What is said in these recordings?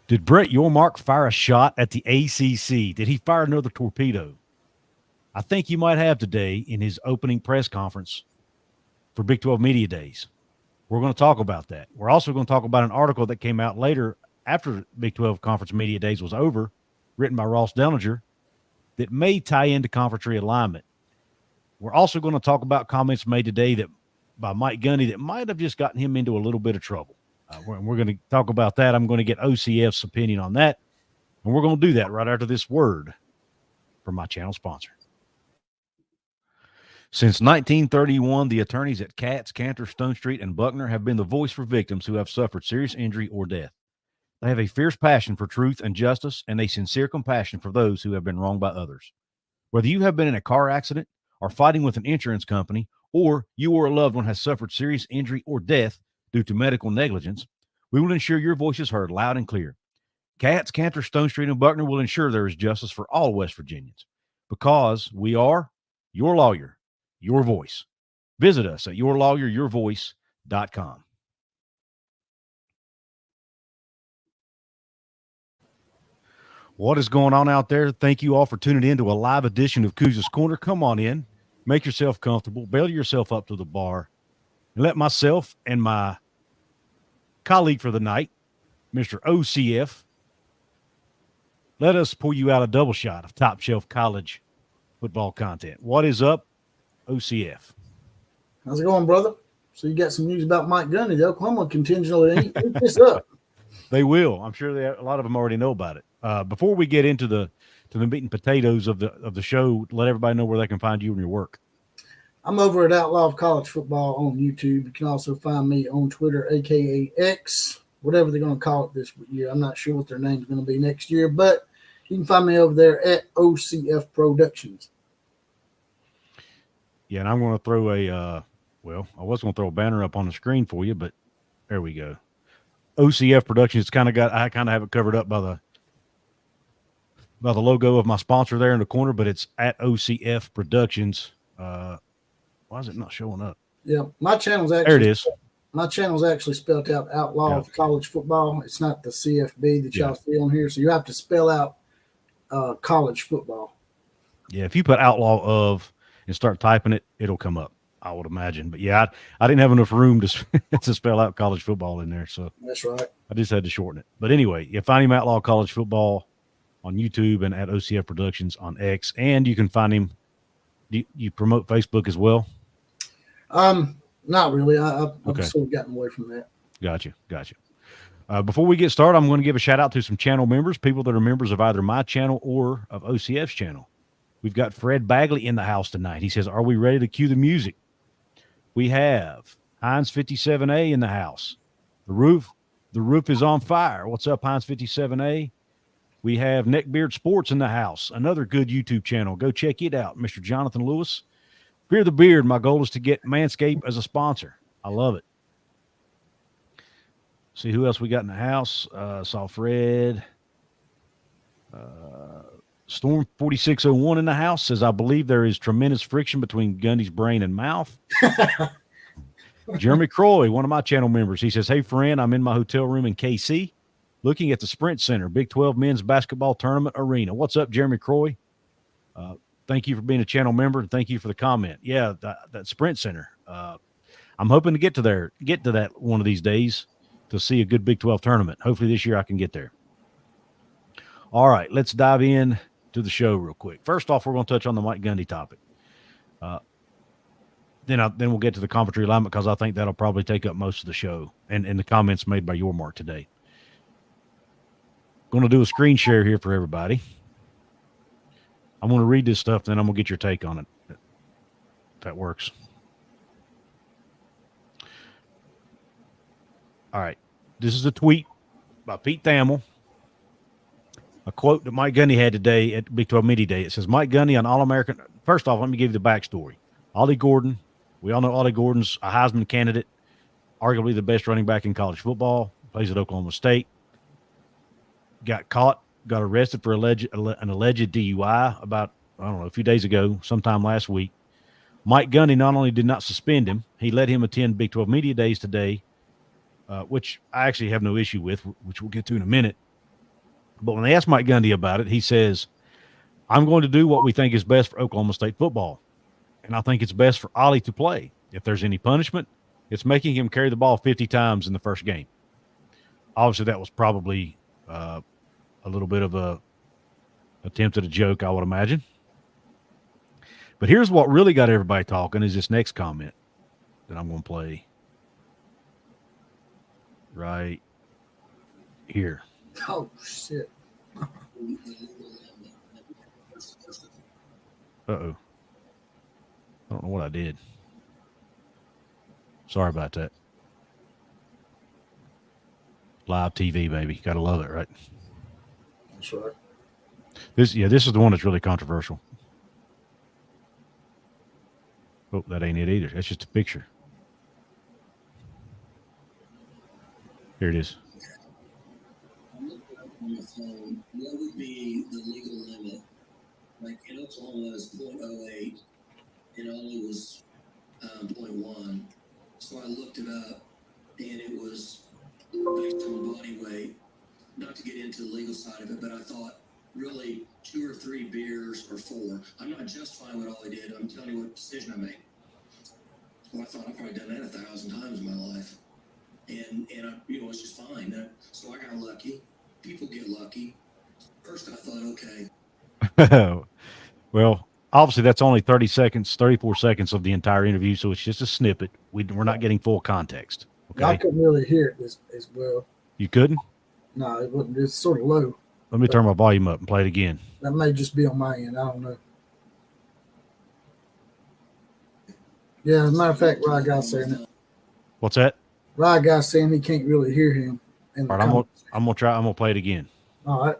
Did Brett Yormark fire a shot at the ACC? Did he fire another torpedo? I think you might have today in his opening press conference for Big 12 Media Days. We're going to talk about that. We're also going to talk about an article that came out later after Big 12 Conference Media Days was over, written by Ross Dellinger, that may tie into conference realignment. We're also going to talk about comments made today that by Mike Gundy that might have just gotten him into a little bit of trouble. We're going to talk about that. I'm going to get OCF's opinion on that, and we're going to do that right after this word from my channel sponsor. Since 1931, the attorneys at Katz, Cantor, Stone Street, and Buckner have been the voice for victims who have suffered serious injury or death. They have a fierce passion for truth and justice and a sincere compassion for those who have been wronged by others. Whether you have been in a car accident or fighting with an insurance company, or you or a loved one has suffered serious injury or death due to medical negligence, we will ensure your voice is heard loud and clear. Katz, Cantor, Stone Street, and Buckner will ensure there is justice for all West Virginians because we are your lawyer, your voice. Visit us at yourlawyeryourvoice.com. What is going on out there? Thank you all for tuning in to a live edition of Couz's Corner. Come on in, make yourself comfortable, bail yourself up to the bar, and let myself and my colleague for the night, Mr. OCF, let us pour you out a double shot of top shelf college football content. What is up, OCF? How's it going, brother? So you got some news about Mike Gundy. The Oklahoma contingent will eat this up. They will. I'm sure a lot of them already know about it. Before we get into the meat and potatoes of the show, let everybody know where they can find you and your work. I'm over at Outlaw of College Football on YouTube. You can also find me on Twitter, a.k.a. X, whatever they're going to call it this year. I'm not sure what their name's going to be next year, but you can find me over there at OCF Productions. Yeah, and I'm going to throw I was going to throw a banner up on the screen for you, but there we go. OCF Productions I kind of have it covered up by the logo of my sponsor there in the corner, but it's at OCF Productions. Why is it not showing up? Yeah, my channel's actually there it is. My channel's actually spelled out Outlaw of College Football. It's not the CFB that y'all see on here, so you have to spell out college football. Yeah, if you put Outlaw of and start typing it, it'll come up, I would imagine. But yeah, I didn't have enough room to spell out college football in there, so that's right. I just had to shorten it. But anyway, you find him Outlaw College Football on YouTube and at OCF Productions on X, and you can find him. You promote Facebook as well? Not really. I've sort of gotten away from that. Gotcha. Before we get started, I'm going to give a shout out to some channel members, people that are members of either my channel or of OCF's channel. We've got Fred Bagley in the house tonight. He says, "Are we ready to cue the music?" We have Heinz 57A in the house. The roof is on fire. What's up, Heinz 57A? We have Neckbeard Sports in the house, another good YouTube channel. Go check it out, Mr. Jonathan Lewis. Beer the Beard, my goal is to get Manscaped as a sponsor. I love it. See who else we got in the house. Saw Fred. Storm 4601 in the house says, "I believe there is tremendous friction between Gundy's brain and mouth." Jeremy Croy, one of my channel members, he says, "Hey, friend, I'm in my hotel room in KC looking at the Sprint Center, Big 12 men's basketball tournament arena." What's up, Jeremy Croy? Thank you for being a channel member, and thank you for the comment. Yeah, that Sprint Center. I'm hoping to get to that one of these days to see a good Big 12 tournament. Hopefully this year I can get there. All right, let's dive in to the show real quick. First off, we're going to touch on the Mike Gundy topic. Then we'll get to the conference realignment because I think that'll probably take up most of the show and the comments made by Yormark today. Going to do a screen share here for everybody. I'm going to read this stuff, then I'm going to get your take on it. If that works. All right. This is a tweet by Pete Thamel. A quote that Mike Gundy had today at Big 12 Media Day. It says, "Mike Gundy, an All-American." First off, let me give you the backstory. Ollie Gordon. We all know Ollie Gordon's a Heisman candidate, arguably the best running back in college football. Plays at Oklahoma State. Got arrested for an alleged DUI about, a few days ago, sometime last week. Mike Gundy not only did not suspend him, he let him attend Big 12 Media Days today, which I actually have no issue with, which we'll get to in a minute. But when they asked Mike Gundy about it, he says, I'm going to do what we think is best for Oklahoma State football. And I think it's best for Ollie to play. If there's any punishment, it's making him carry the ball 50 times in the first game. Obviously, that was probably a little bit of a attempt at a joke, I would imagine. But here's what really got everybody talking is this next comment that I'm going to play right here. Oh, shit. Uh-oh. I don't know what I did. Sorry about that. Live TV, baby. Gotta love it, right? That's right. This is the one that's really controversial. Oh, that ain't it either. That's just a picture. Here it is. What would be the legal limit? Like in Oklahoma, it's 0.08, and Ollie was 0.1. So I looked it up, and it was based on body weight. Not to get into the legal side of it, but I thought really 2 or 3 beers or 4. I'm not justifying what Ollie did. I'm telling you what decision I made. Well, I thought I've probably done that 1,000 times in my life, and I, it's just fine. So I got lucky. People get lucky. First, I thought, okay. Well, obviously that's only 34 seconds of the entire interview, so it's just a snippet. We're not getting full context. Okay? I couldn't really hear it as well. You couldn't? No, it wasn't. It's sort of low. Let me turn my volume up and play it again. That may just be on my end. I don't know. Yeah, as a matter of fact, Rod Guy's saying it. What's that? Rod Guy's saying he can't really hear him. All right, I'm gonna play it again. All right.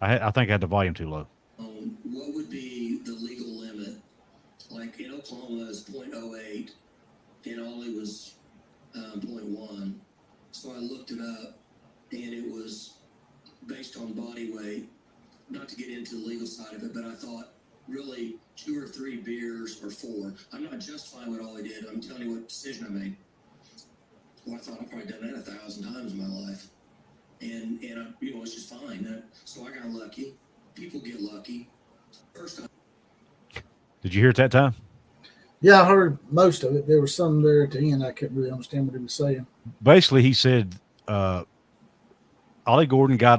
I think I had the volume too low. What would be the legal limit? Like in Oklahoma, it's 0.08, and Ollie was 0.1. So I looked it up, and it was based on body weight. Not to get into the legal side of it, but I thought really 2 or 3 beers or 4. I'm not justifying what Ollie did. I'm telling you what decision I made. Well, I thought I've probably done that 1,000 times in my life, and I, it's just fine. So I got lucky. People get lucky. First time. Did you hear it that time? Yeah, I heard most of it. There was some there at the end. I couldn't really understand what he was saying. Basically, he said Ollie Gordon blew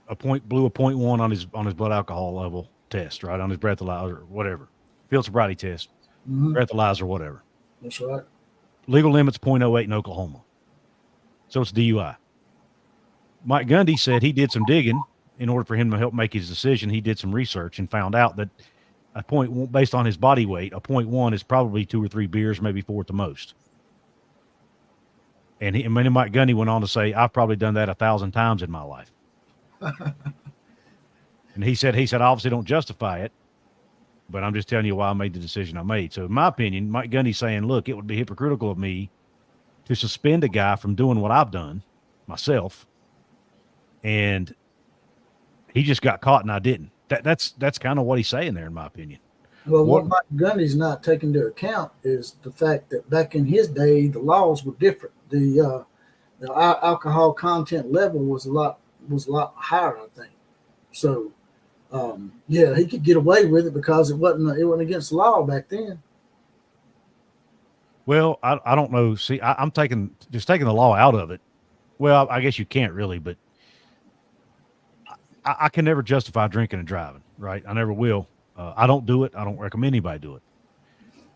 a 0.1 on his blood alcohol level test, right, on his breathalyzer, whatever, field sobriety test, breathalyzer, whatever. That's right. Legal limit's 0.08 in Oklahoma, so it's DUI. Mike Gundy said he did some digging in order for him to help make his decision. He did some research and found out that a point, based on his body weight, a 0.1 is probably 2 or 3 beers, maybe 4 at the most. And Mike Gundy went on to say, I've probably done that 1,000 times in my life. And he said, I obviously don't justify it, but I'm just telling you why I made the decision I made. So in my opinion, Mike Gundy's saying, look, it would be hypocritical of me to suspend a guy from doing what I've done myself. And he just got caught and I didn't. That's kind of what he's saying there, in my opinion. Well, what Mike Gundy's not taking into account is the fact that back in his day, the laws were different. The alcohol content level was a lot higher, I think. So, yeah, he could get away with it because it wasn't against the law back then. Well, I don't know. See, I'm taking the law out of it. Well, I guess you can't really, but I can never justify drinking and driving, right? I never will. I don't do it. I don't recommend anybody do it.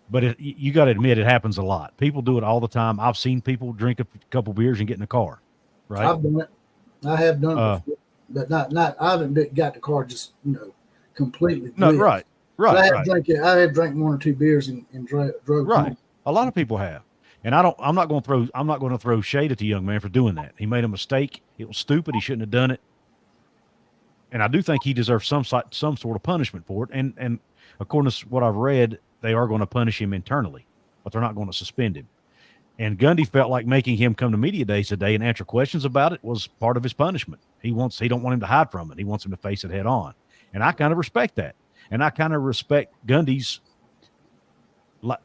But you got to admit, it happens a lot. People do it all the time. I've seen people drink a couple beers and get in the car, right? I've done it. I have done it before, but not. I haven't got the car just completely. No, right. I have drank 1 or 2 beers and drove. Right. Home. A lot of people have, and I'm not going to throw shade at the young man for doing that. He made a mistake. It was stupid. He shouldn't have done it. And I do think he deserves some sort of punishment for it. And according to what I've read, they are going to punish him internally, but they're not going to suspend him. And Gundy felt like making him come to media days today and answer questions about it was part of his punishment. He don't want him to hide from it. He wants him to face it head on. And I kind of respect that. And I kind of respect Gundy's not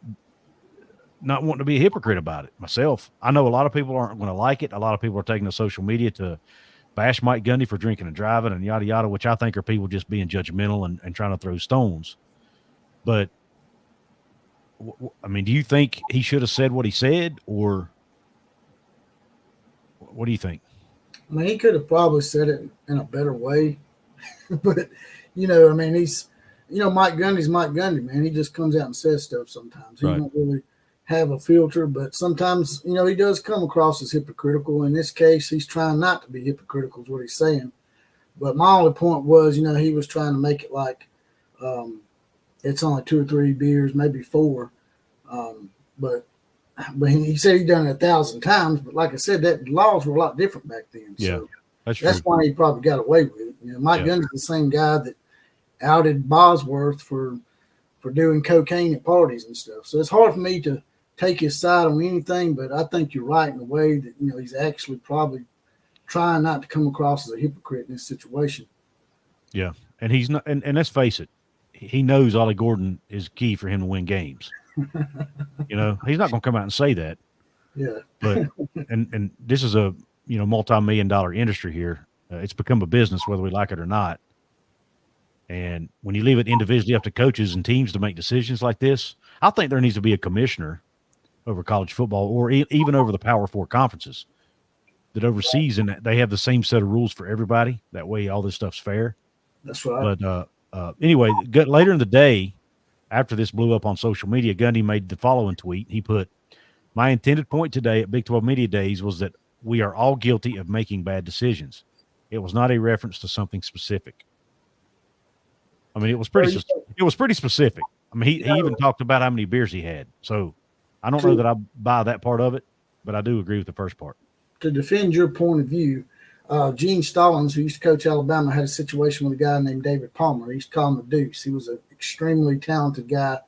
wanting to be a hypocrite about it myself. I know a lot of people aren't going to like it. A lot of people are taking to social media to bash Mike Gundy for drinking and driving and yada yada, which I think are people just being judgmental and trying to throw stones. But I mean, do you think he should have said what he said, or what do you think? I mean, he could have probably said it in a better way, but I mean, Mike Gundy's Mike Gundy, man. He just comes out and says stuff sometimes. He don't really have a filter, but sometimes, he does come across as hypocritical. In this case, he's trying not to be hypocritical is what he's saying. But my only point was, he was trying to make it like it's only 2 or 3 beers, maybe 4. But he said he'd done it 1,000 times. But like I said, that laws were a lot different back then. Yeah, so that's why he probably got away with it. Mike Gundy's the same guy that outed Bosworth for doing cocaine at parties and stuff. So it's hard for me to take his side on anything, but I think you're right in a way that, he's actually probably trying not to come across as a hypocrite in this situation. Yeah. And he's not, and let's face it, he knows Ollie Gordon is key for him to win games. He's not going to come out and say that. Yeah. But, and this is a, multi-million-dollar industry here. It's become a business, whether we like it or not. And when you leave it individually up to coaches and teams to make decisions like this, I think there needs to be a commissioner over college football or even over the Power 4 conferences that oversees, and they have the same set of rules for everybody. That way all this stuff's fair. That's right. But anyway, later in the day, after this blew up on social media, Gundy made the following tweet. He put, "My intended point today at Big 12 Media Days was that we are all guilty of making bad decisions. It was not a reference to something specific." I mean, it was pretty specific. I mean, he even talked about how many beers he had. So I don't know that I buy that part of it, but I do agree with the first part. To defend your point of view, Gene Stallings, who used to coach Alabama, had a situation with a guy named David Palmer. He used to call him the Deuce. He was an extremely talented guy,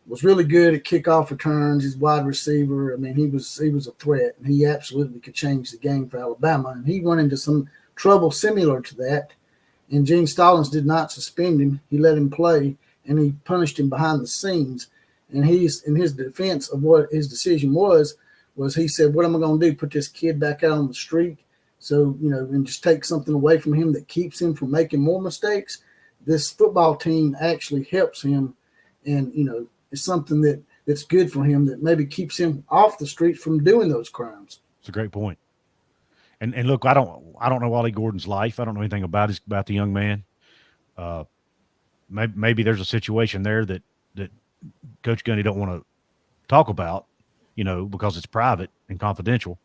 was really good at kickoff returns. He's wide receiver. I mean, he was a threat, and he absolutely could change the game for Alabama. And he went into some trouble similar to that, and Gene Stallings did not suspend him. He let him play, and he punished him behind the scenes. And he's in his defense of what his decision was he said, "What am I going to do? Put this kid back out on the street? So, and just take something away from him that keeps him from making more mistakes? This football team actually helps him, and, it's something that's good for him that maybe keeps him off the streets from doing those crimes." It's a great point. And look, I don't know Ollie Gordon's life. I don't know anything about the young man. Maybe there's a situation there that Coach Gundy don't want to talk about, because it's private and confidential.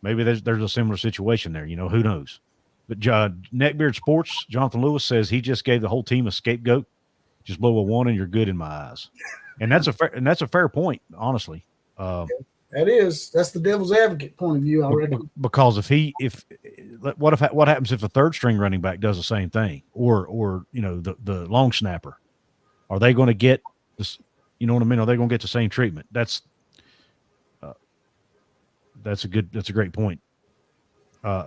Maybe there's a similar situation there. Who knows? But Neckbeard Sports, Jonathan Lewis says he just gave the whole team a scapegoat. Just blow a 1 and you're good in my eyes. And that's a fair point, honestly. That's the devil's advocate point of view, I reckon. Because what happens if the third string running back does the same thing, or the long snapper? Are they going to get this? You know what I mean? Are they going to get the same treatment? That's a great point.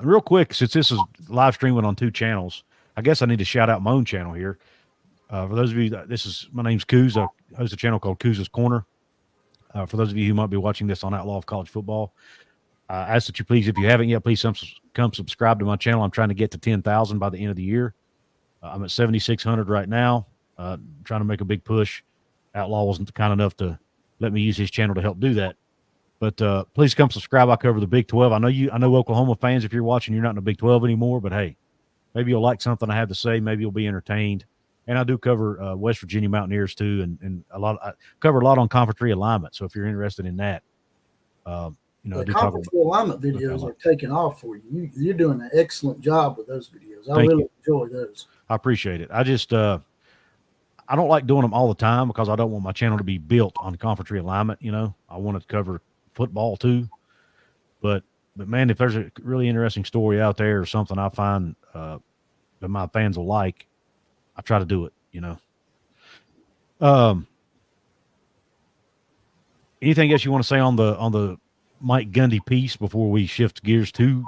Real quick, since this is live streaming on 2 channels, I guess I need to shout out my own channel here. For those of you, my name's Couz. I host a channel called Couz's Corner. For those of you who might be watching this on Outlaw of College Football, I ask that you please, if you haven't yet, please come subscribe to my channel. I'm trying to get to 10,000 by the end of the year. I'm at 7,600 right now. Trying to make a big push. Outlaw wasn't kind enough to let me use his channel to help do that. But please come subscribe. I cover the Big 12. I know Oklahoma fans, if you're watching, you're not in the Big 12 anymore, but hey, maybe you'll like something I have to say. Maybe you'll be entertained. And I do cover West Virginia Mountaineers too, and I cover a lot on conference realignment. So if you're interested in that, the conference realignment videos are taking off for you. You're doing an excellent job with those videos. I really enjoy those. I appreciate it. I just I don't like doing them all the time because I don't want my channel to be built on conference realignment. I want to cover football too, but man, if there's a really interesting story out there or something I find that my fans will like, I try to do it. Anything else you want to say on the Mike Gundy piece before we shift gears to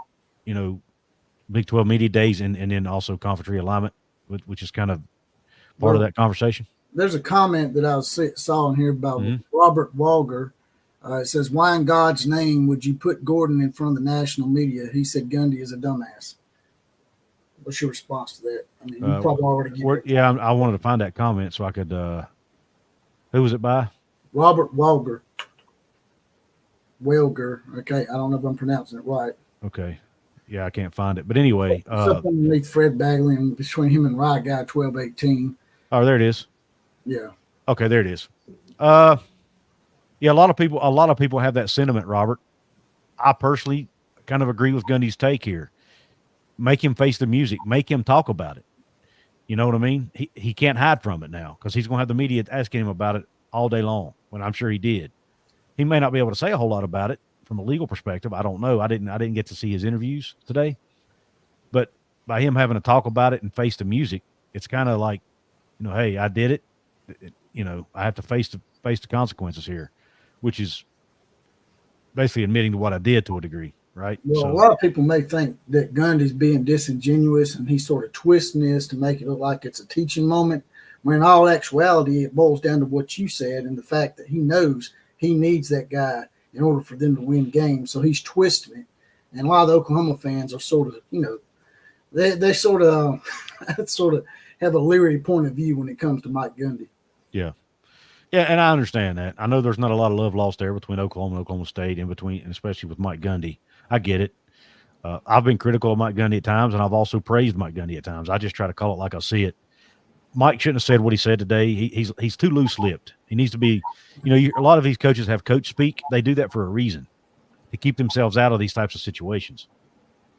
Big 12 Media Days and then also conference realignment, which is kind of part of that conversation? There's a comment that I saw in here about Robert Walger. It says, "Why in God's name would you put Gordon in front of the national media? He said Gundy is a dumbass." What's your response to that? I mean, you probably already get it. Yeah, I wanted to find that comment so I could. Who was it by? Robert Welger. Okay, I don't know if I'm pronouncing it right. Okay. Yeah, I can't find it. But anyway. It's up underneath Fred Bagley and between him and Rye Guy 1218. Oh, there it is. Yeah. Okay, there it is. Yeah, a lot of people have that sentiment, Robert. I personally kind of agree with Gundy's take here. Make him face the music. Make him talk about it. You know what I mean? He can't hide from it now because he's going to have the media asking him about it all day long, when I'm sure he did. He may not be able to say a whole lot about it from a legal perspective. I don't know. I didn't get to see his interviews today. But by him having to talk about it and face the music, it's kind of like, hey, I did it. I have to face the consequences here, which is basically admitting to what I did to a degree, right? Well, a lot of people may think that Gundy's being disingenuous and he's sort of twisting this to make it look like it's a teaching moment, when in all actuality, it boils down to what you said and the fact that he knows he needs that guy in order for them to win games. So he's twisting it. And a lot of the Oklahoma fans are sort of, they sort of have a leery point of view when it comes to Mike Gundy. Yeah. Yeah, and I understand that. I know there's not a lot of love lost there between Oklahoma and Oklahoma State, and especially with Mike Gundy. I get it. I've been critical of Mike Gundy at times, and I've also praised Mike Gundy at times. I just try to call it like I see it. Mike shouldn't have said what he said today. He's too loose-lipped. He needs to be, a lot of these coaches have coach speak. They do that for a reason, to keep themselves out of these types of situations.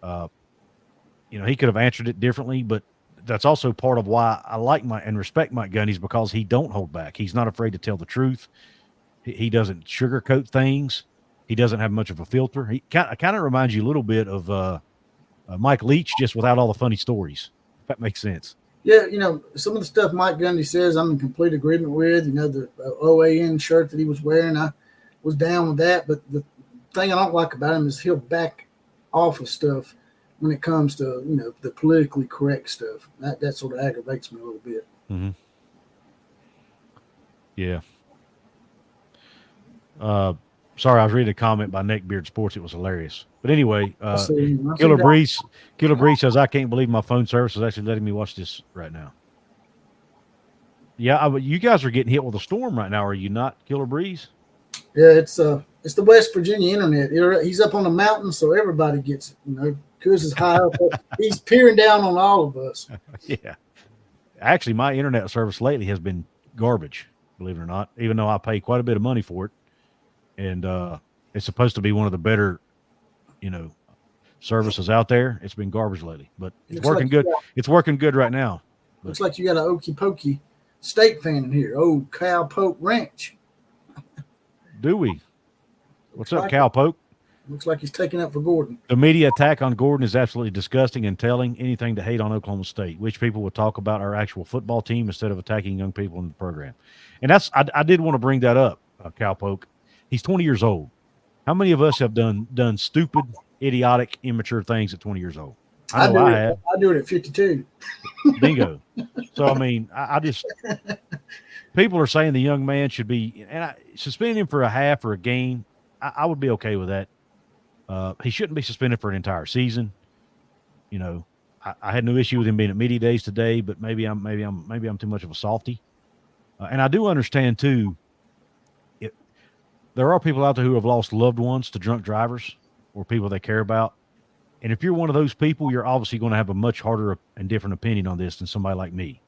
He could have answered it differently, but that's also part of why I like and respect Mike Gundy, is because he don't hold back. He's not afraid to tell the truth. He doesn't sugarcoat things. He doesn't have much of a filter. He kind of reminds you a little bit of Mike Leach, just without all the funny stories, if that makes sense. Yeah, some of the stuff Mike Gundy says I'm in complete agreement with. The OAN shirt that he was wearing, I was down with that. But the thing I don't like about him is he'll back off of stuff when it comes to, the politically correct stuff. That sort of aggravates me a little bit. Mm-hmm. Yeah. Sorry, I was reading a comment by Neckbeard Sports. It was hilarious. But anyway, Killer Breeze says, I can't believe my phone service is actually letting me watch this right now. Yeah, you guys are getting hit with a storm right now, are you not, Killer Breeze? Yeah, it's the West Virginia internet. He's up on the mountain, so everybody gets it. Couz is high up. He's peering down on all of us. Yeah. Actually, my internet service lately has been garbage, believe it or not, even though I pay quite a bit of money for it. And it's supposed to be one of the better, services out there. It's been garbage lately, but it's working good. It's working good right now. Looks like you got an Okie Pokey State fan in here. Oh, Cal Poke Ranch. Do we? What's up, Cal Poke? Looks like he's taking up for Gordon. The media attack on Gordon is absolutely disgusting and telling. Anything to hate on Oklahoma State. Wish people would talk about our actual football team instead of attacking young people in the program. And I did want to bring that up, Cal Poke. He's 20 years old. How many of us have done stupid, idiotic, immature things at 20 years old? I know I have. I do it at 52. Bingo. So, I mean, I just – people are saying the young man should be – and suspending him for a half or a game, I would be okay with that. He shouldn't be suspended for an entire season. I had no issue with him being at media days today, but maybe I'm too much of a softy. And I do understand, too, there are people out there who have lost loved ones to drunk drivers or people they care about. And if you're one of those people, you're obviously going to have a much harder and different opinion on this than somebody like me.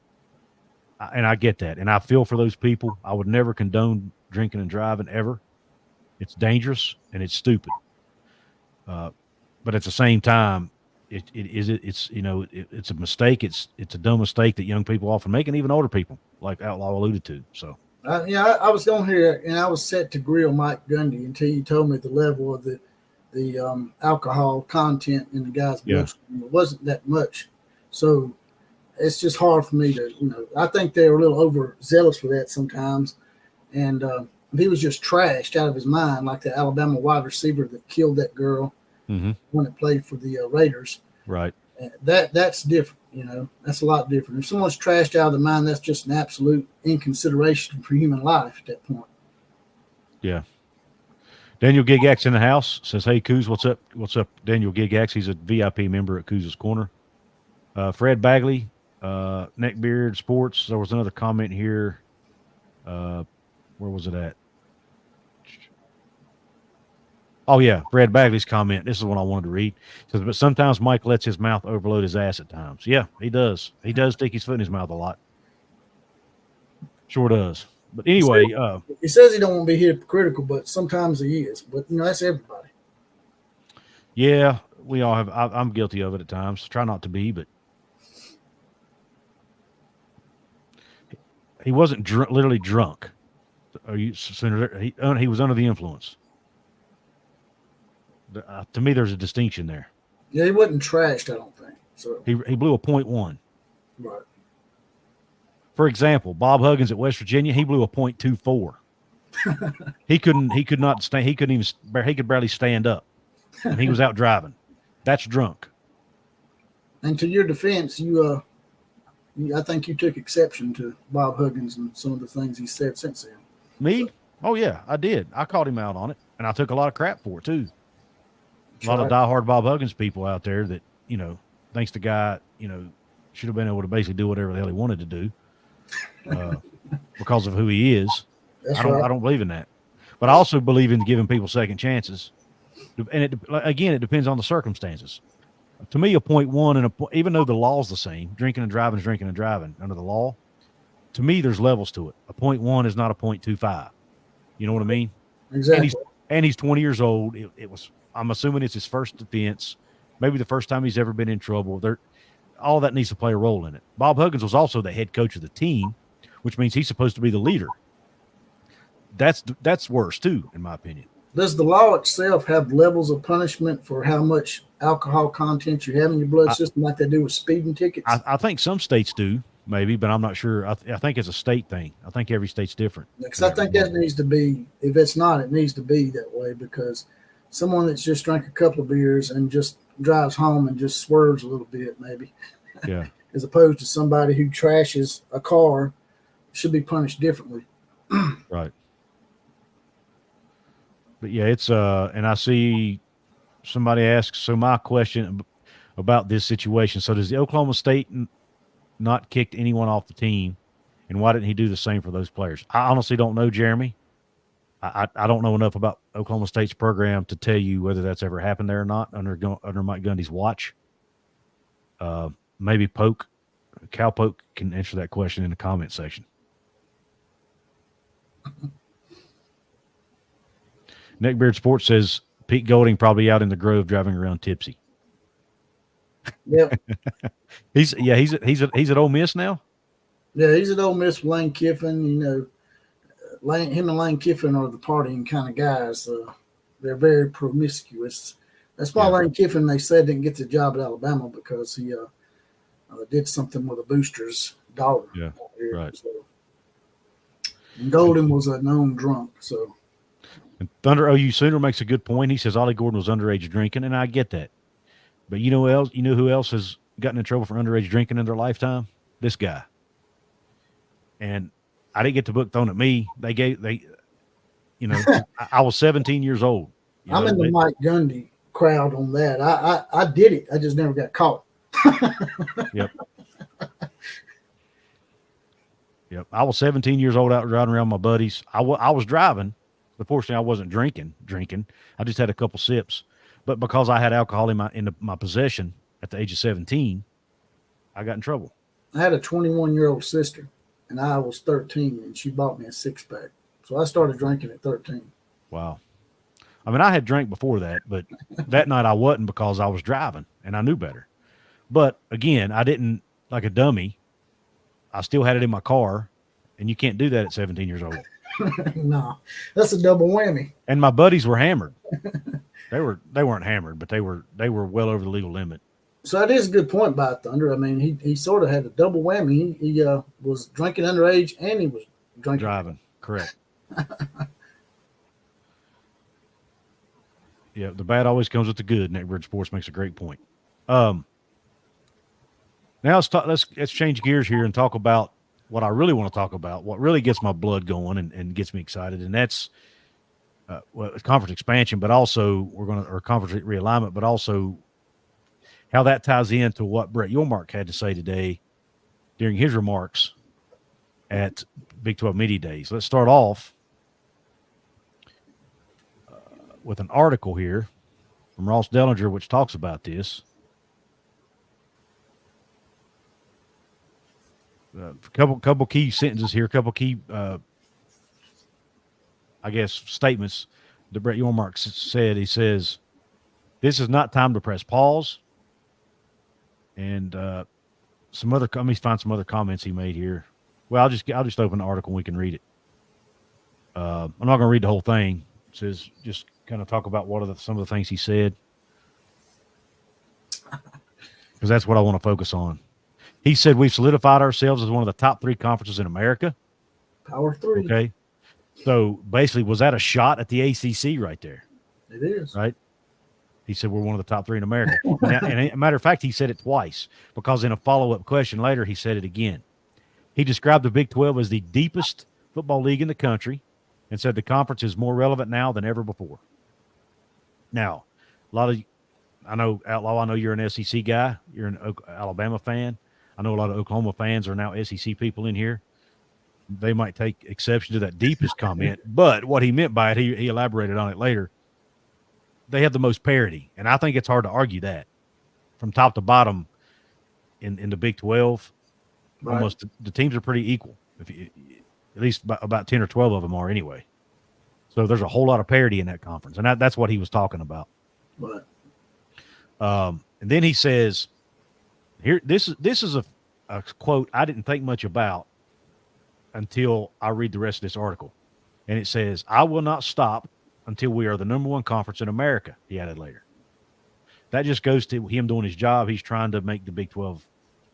And I get that. And I feel for those people. I would never condone drinking and driving ever. It's dangerous and it's stupid. But at the same time, it's a mistake. It's a dumb mistake that young people often make, and even older people, like Outlaw alluded to. So. I was on here and I was set to grill Mike Gundy until you told me the level of the alcohol content in the guy's bloodstream. It wasn't that much, so it's just hard for me to, I think they're a little overzealous for that sometimes, and he was just trashed out of his mind, like the Alabama wide receiver that killed that girl when it played for the Raiders. Right. That's different. That's a lot different. If someone's trashed out of the mind, that's just an absolute inconsideration for human life at that point. Yeah. Daniel Gigax in the house says, "Hey, Couz, what's up? What's up, Daniel Gigax? He's a VIP member at Couz's Corner." Fred Bagley, Neckbeard Sports. There was another comment here. Where was it at? Oh, yeah, Fred Bagley's comment. This is what I wanted to read. It says, but sometimes Mike lets his mouth overload his ass at times. Yeah, he does. He does stick his foot in his mouth a lot. Sure does. But anyway, he says he don't want to be hypocritical, but sometimes he is. But that's everybody. Yeah, we all have. I'm guilty of it at times. Try not to be, but he wasn't literally drunk. Senator? He was under the influence. To me, there's a distinction there. Yeah, he wasn't trashed, I don't think. So he blew a .1. Right. For example, Bob Huggins at West Virginia, he blew a .24. He could not stand. He could barely stand up, and he was out driving. That's drunk. And to your defense, I think you took exception to Bob Huggins and some of the things he said since then. Me? Oh yeah, I did. I called him out on it, and I took a lot of crap for it too. A lot of diehard Bob Huggins people out there that thinks the guy should have been able to basically do whatever the hell he wanted to do because of who he is. I don't believe in that, but I also believe in giving people second chances. And it depends on the circumstances. To me, a .1 and even though the law's the same, drinking and driving is drinking and driving under the law. To me, there's levels to it. A .1 is not a .25. You know what I mean? Exactly. And he's 20 years old. I'm assuming it's his first offense, maybe the first time he's ever been in trouble. All that needs to play a role in it. Bob Huggins was also the head coach of the team, which means he's supposed to be the leader. That's worse too, in my opinion. Does the law itself have levels of punishment for how much alcohol content you have in your blood system, like they do with speeding tickets? I think some states do, maybe, but I'm not sure. I think it's a state thing. I think every state's different. Because I think that needs to be, if it's not, it needs to be that way, because someone that's just drank a couple of beers and just drives home and just swerves a little bit, maybe, yeah, as opposed to somebody who trashes a car, should be punished differently. Right. But yeah, it's and I see somebody asks. So my question about this situation: so does the Oklahoma State not kicked anyone off the team, and why didn't he do the same for those players? I honestly don't know, Jeremy. I don't know enough about Oklahoma State's program to tell you whether that's ever happened there or not under Mike Gundy's watch. Maybe Cal Polk can answer that question in the comment section. Neckbeard Sports says Pete Golding probably out in the Grove driving around tipsy. Yep. he's at Ole Miss now. Yeah, he's at Ole Miss with Lane Kiffin. Him and Lane Kiffin are the partying kind of guys. They're very promiscuous. That's why Lane Kiffin, they said, didn't get the job at Alabama, because he did something with a booster's daughter. Yeah, right. So, and Golden was a known drunk. So, and Thunder OU Sooner makes a good point. He says Ollie Gordon was underage drinking, and I get that. But you know who else has gotten in trouble for underage drinking in their lifetime? This guy. And I didn't get the book thrown at me. I was 17 years old. I'm in the Mike Gundy crowd on that. I did it. I just never got caught. Yep. Yep. I was 17 years old out riding around with my buddies. I was driving. But fortunately, I wasn't drinking. I just had a couple sips. But because I had alcohol in my possession at the age of 17, I got in trouble. I had a 21-year-old sister, and I was 13, and she bought me a six-pack. So I started drinking at 13. Wow. I mean, I had drank before that, but that night I wasn't, because I was driving, and I knew better. But, again, I didn't, like a dummy, I still had it in my car, and you can't do that at 17 years old. No, that's a double whammy. And my buddies were hammered. They weren't hammered, but they were well over the legal limit. So that is a good point by Thunder. I mean, he sort of had a double whammy. He was drinking underage, and he was driving. Correct. Yeah, the bad always comes with the good. Neckbeard Sports makes a great point. Now let's change gears here and talk about what I really want to talk about, what really gets my blood going and gets me excited, and that's conference expansion, but also conference realignment, but also how that ties into what Brett Yormark had to say today during his remarks at Big 12 Media Days. Let's start off with an article here from Ross Dellinger, which talks about this. Couple key sentences here, couple key, statements that Brett Yormark said. He says, "This is not time to press pause." And some other, let me find some other comments he made here. Well, I'll just open the article and we can read it. I'm not going to read the whole thing. It says just kind of talk about some of the things he said, because that's what I want to focus on. He said, "We've solidified ourselves as one of the top 3 conferences in America." Power 3. Okay. So basically, was that a shot at the ACC right there? It is. Right. He said, "We're one of the top 3 in America." And a matter of fact, he said it twice, because in a follow-up question later, he said it again. He described the Big 12 as the deepest football league in the country and said the conference is more relevant now than ever before. Now, I know, Outlaw, I know you're an SEC guy. You're an Alabama fan. I know a lot of Oklahoma fans are now SEC people in here. They might take exception to that deepest comment, but what he meant by it, he elaborated on it later. They have the most parity, and I think it's hard to argue that. From top to bottom in the Big 12, Right. almost the teams are pretty equal. At least about 10 or 12 of them are anyway. So there's a whole lot of parity in that conference, and that's what he was talking about. Right. And then he says, "Here, this is a quote I didn't think much about until I read the rest of this article." And it says, "I will not stop until we are the number 1 conference in America," he added later. That just goes to him doing his job. He's trying to make the Big 12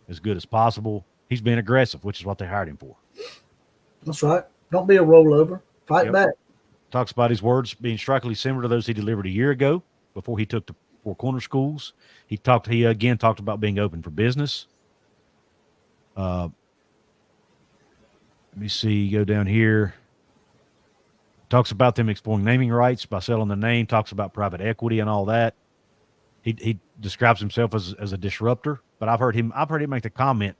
as good as possible. He's being aggressive, which is what they hired him for. That's right. Don't be a rollover. Fight back. Talks about his words being strikingly similar to those he delivered a year ago before he took the 4 corner schools. He again talked about being open for business. Let me see, go down here. Talks about them exploring naming rights by selling the name, talks about private equity and all that. He describes himself as a disruptor, but I've heard him make the comment,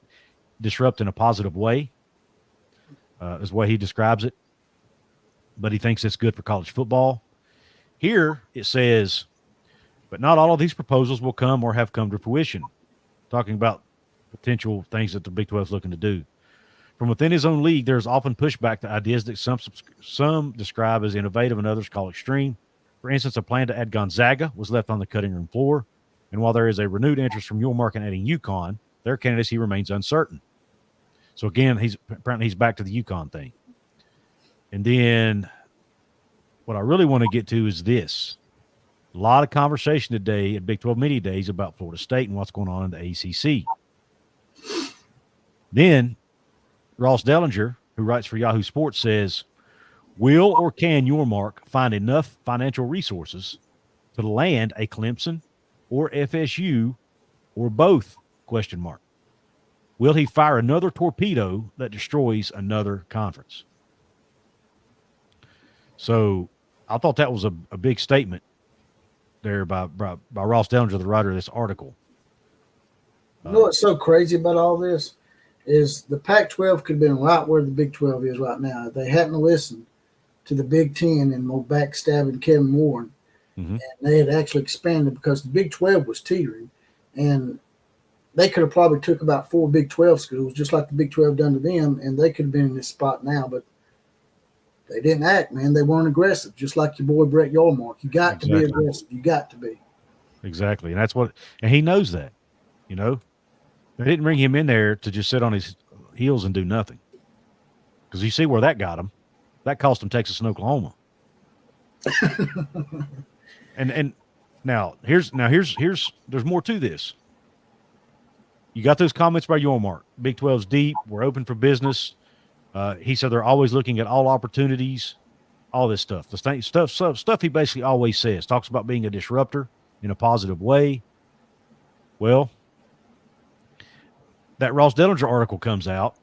disrupt in a positive way, is the way he describes it. But he thinks it's good for college football. Here it says, "But not all of these proposals will come or have come to fruition," talking about potential things that the Big 12 is looking to do. "From within his own league, there's often pushback to ideas that some describe as innovative and others call extreme. For instance, a plan to add Gonzaga was left on the cutting room floor. And while there is a renewed interest from Yormark in adding UConn, their candidacy remains uncertain." So again, he's back to the UConn thing. And then what I really want to get to is this. A lot of conversation today at Big 12 Media Days about Florida State and what's going on in the ACC. Then Ross Dellinger, who writes for Yahoo Sports, says, "Will or can Yormark find enough financial resources to land a Clemson or FSU or both? ? Will he fire another torpedo that destroys another conference?" So I thought that was a big statement there by Ross Dellinger, the writer of this article. You know what's so crazy about all this is the Pac-12 could have been right where the Big 12 is right now. If they hadn't listened to the Big 10 and more backstabbing Kevin Warren, and they had actually expanded, because the Big 12 was teetering, and they could have probably took about 4 Big 12 schools, just like the Big 12 done to them, and they could have been in this spot now, but they didn't act, man. They weren't aggressive, just like your boy Brett Yormark. You got to be aggressive. You got to be. Exactly. And he knows that, They didn't bring him in there to just sit on his heels and do nothing. Because you see where that got him. That cost him Texas and Oklahoma. and now there's more to this. You got those comments by Yormark. Big 12's deep. We're open for business. He said they're always looking at all opportunities, all this stuff. The stuff he basically always says. Talks about being a disruptor in a positive way. Well, that Ross Dellinger article comes out,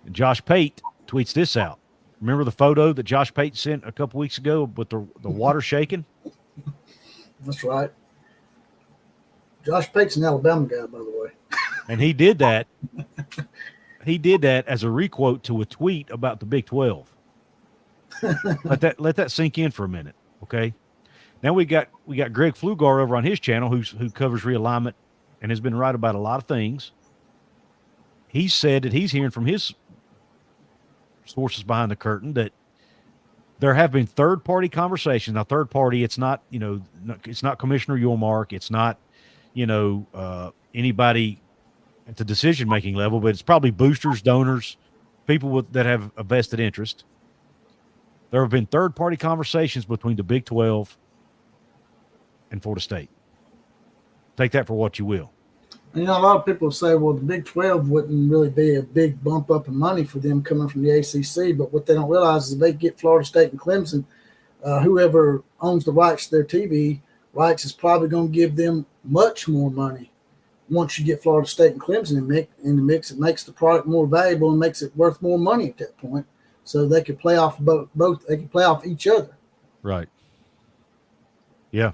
and Josh Pate tweets this out. Remember the photo that Josh Pate sent a couple weeks ago with the water shaking? That's right. Josh Pate's an Alabama guy, by the way. And he did that. He did that as a requote to a tweet about the Big 12. Let that sink in for a minute, okay? Now we got Greg Flugar over on his channel who covers realignment and has been right about a lot of things. He said that he's hearing from his sources behind the curtain that there have been third-party conversations. Now, third party, it's not it's not Commissioner Yormark, it's not anybody at the decision-making level, but it's probably boosters, donors, people that have a vested interest. There have been third-party conversations between the Big 12 and Florida State. Take that for what you will. A lot of people say, well, the Big 12 wouldn't really be a big bump up in money for them coming from the ACC, but what they don't realize is they get Florida State and Clemson. Whoever owns the rights to their TV rights is probably going to give them much more money. Once you get Florida State and Clemson in the mix, it makes the product more valuable and makes it worth more money at that point. So they could play off both. They could play off each other. Right. Yeah.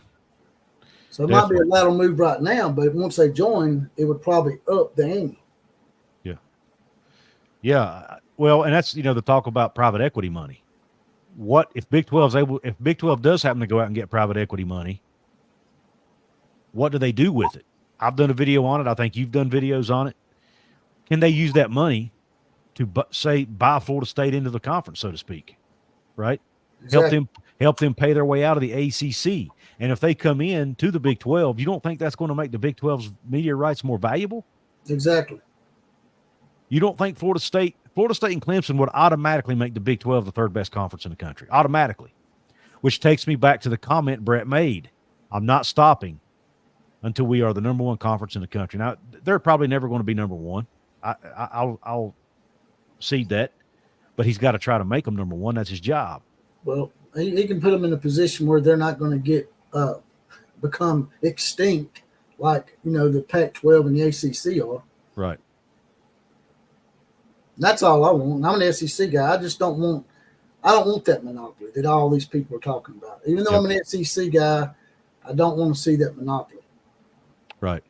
So it might be a lateral move right now, but once they join, it would probably up the ante. Yeah. Yeah. Well, and that's, the talk about private equity money. What if Big 12 does happen to go out and get private equity money, what do they do with it? I've done a video on it. I think you've done videos on it. Can they use that money to buy Florida State into the conference, so to speak, right? Exactly. Help them pay their way out of the ACC. And if they come in to the Big 12, you don't think that's going to make the Big 12's media rights more valuable? Exactly. You don't think Florida State and Clemson would automatically make the Big 12 the third best conference in the country? Automatically. Which takes me back to the comment Brett made. I'm not stopping until we are the number one conference in the country. Now, they're probably never going to be number one. I'll cede that. But he's got to try to make them number one. That's his job. Well, he can put them in a position where they're not going to get become extinct like, the Pac-12 and the ACC are. Right. And that's all I want. I'm an SEC guy. I don't want that monopoly that all these people are talking about. Even though I'm an SEC guy, I don't want to see that monopoly. Right.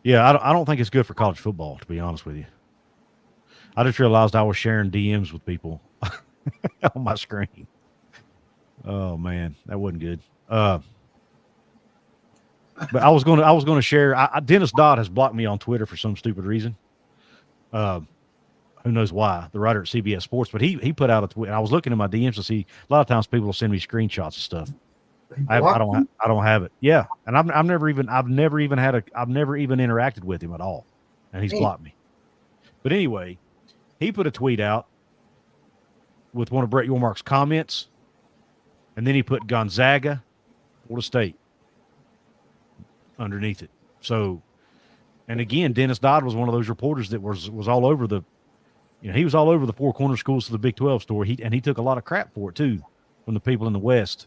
Yeah, I don't think it's good for college football, to be honest with you. I just realized I was sharing DMs with people on my screen. Oh man, that wasn't good. But I was going to share. Dennis Dodd has blocked me on Twitter for some stupid reason. Who knows why? The writer at CBS Sports, but he put out a tweet. I was looking at my DMs to see. A lot of times people will send me screenshots of stuff. I don't have it. Yeah, and I've never even interacted with him at all, and he's blocked me. But anyway, he put a tweet out with one of Brett Yormark's comments, and then he put Gonzaga, Florida State underneath it. So, and again, Dennis Dodd was one of those reporters that was all over the, he was all over the four corner schools to the Big 12 story. He took a lot of crap for it too from the people in the West.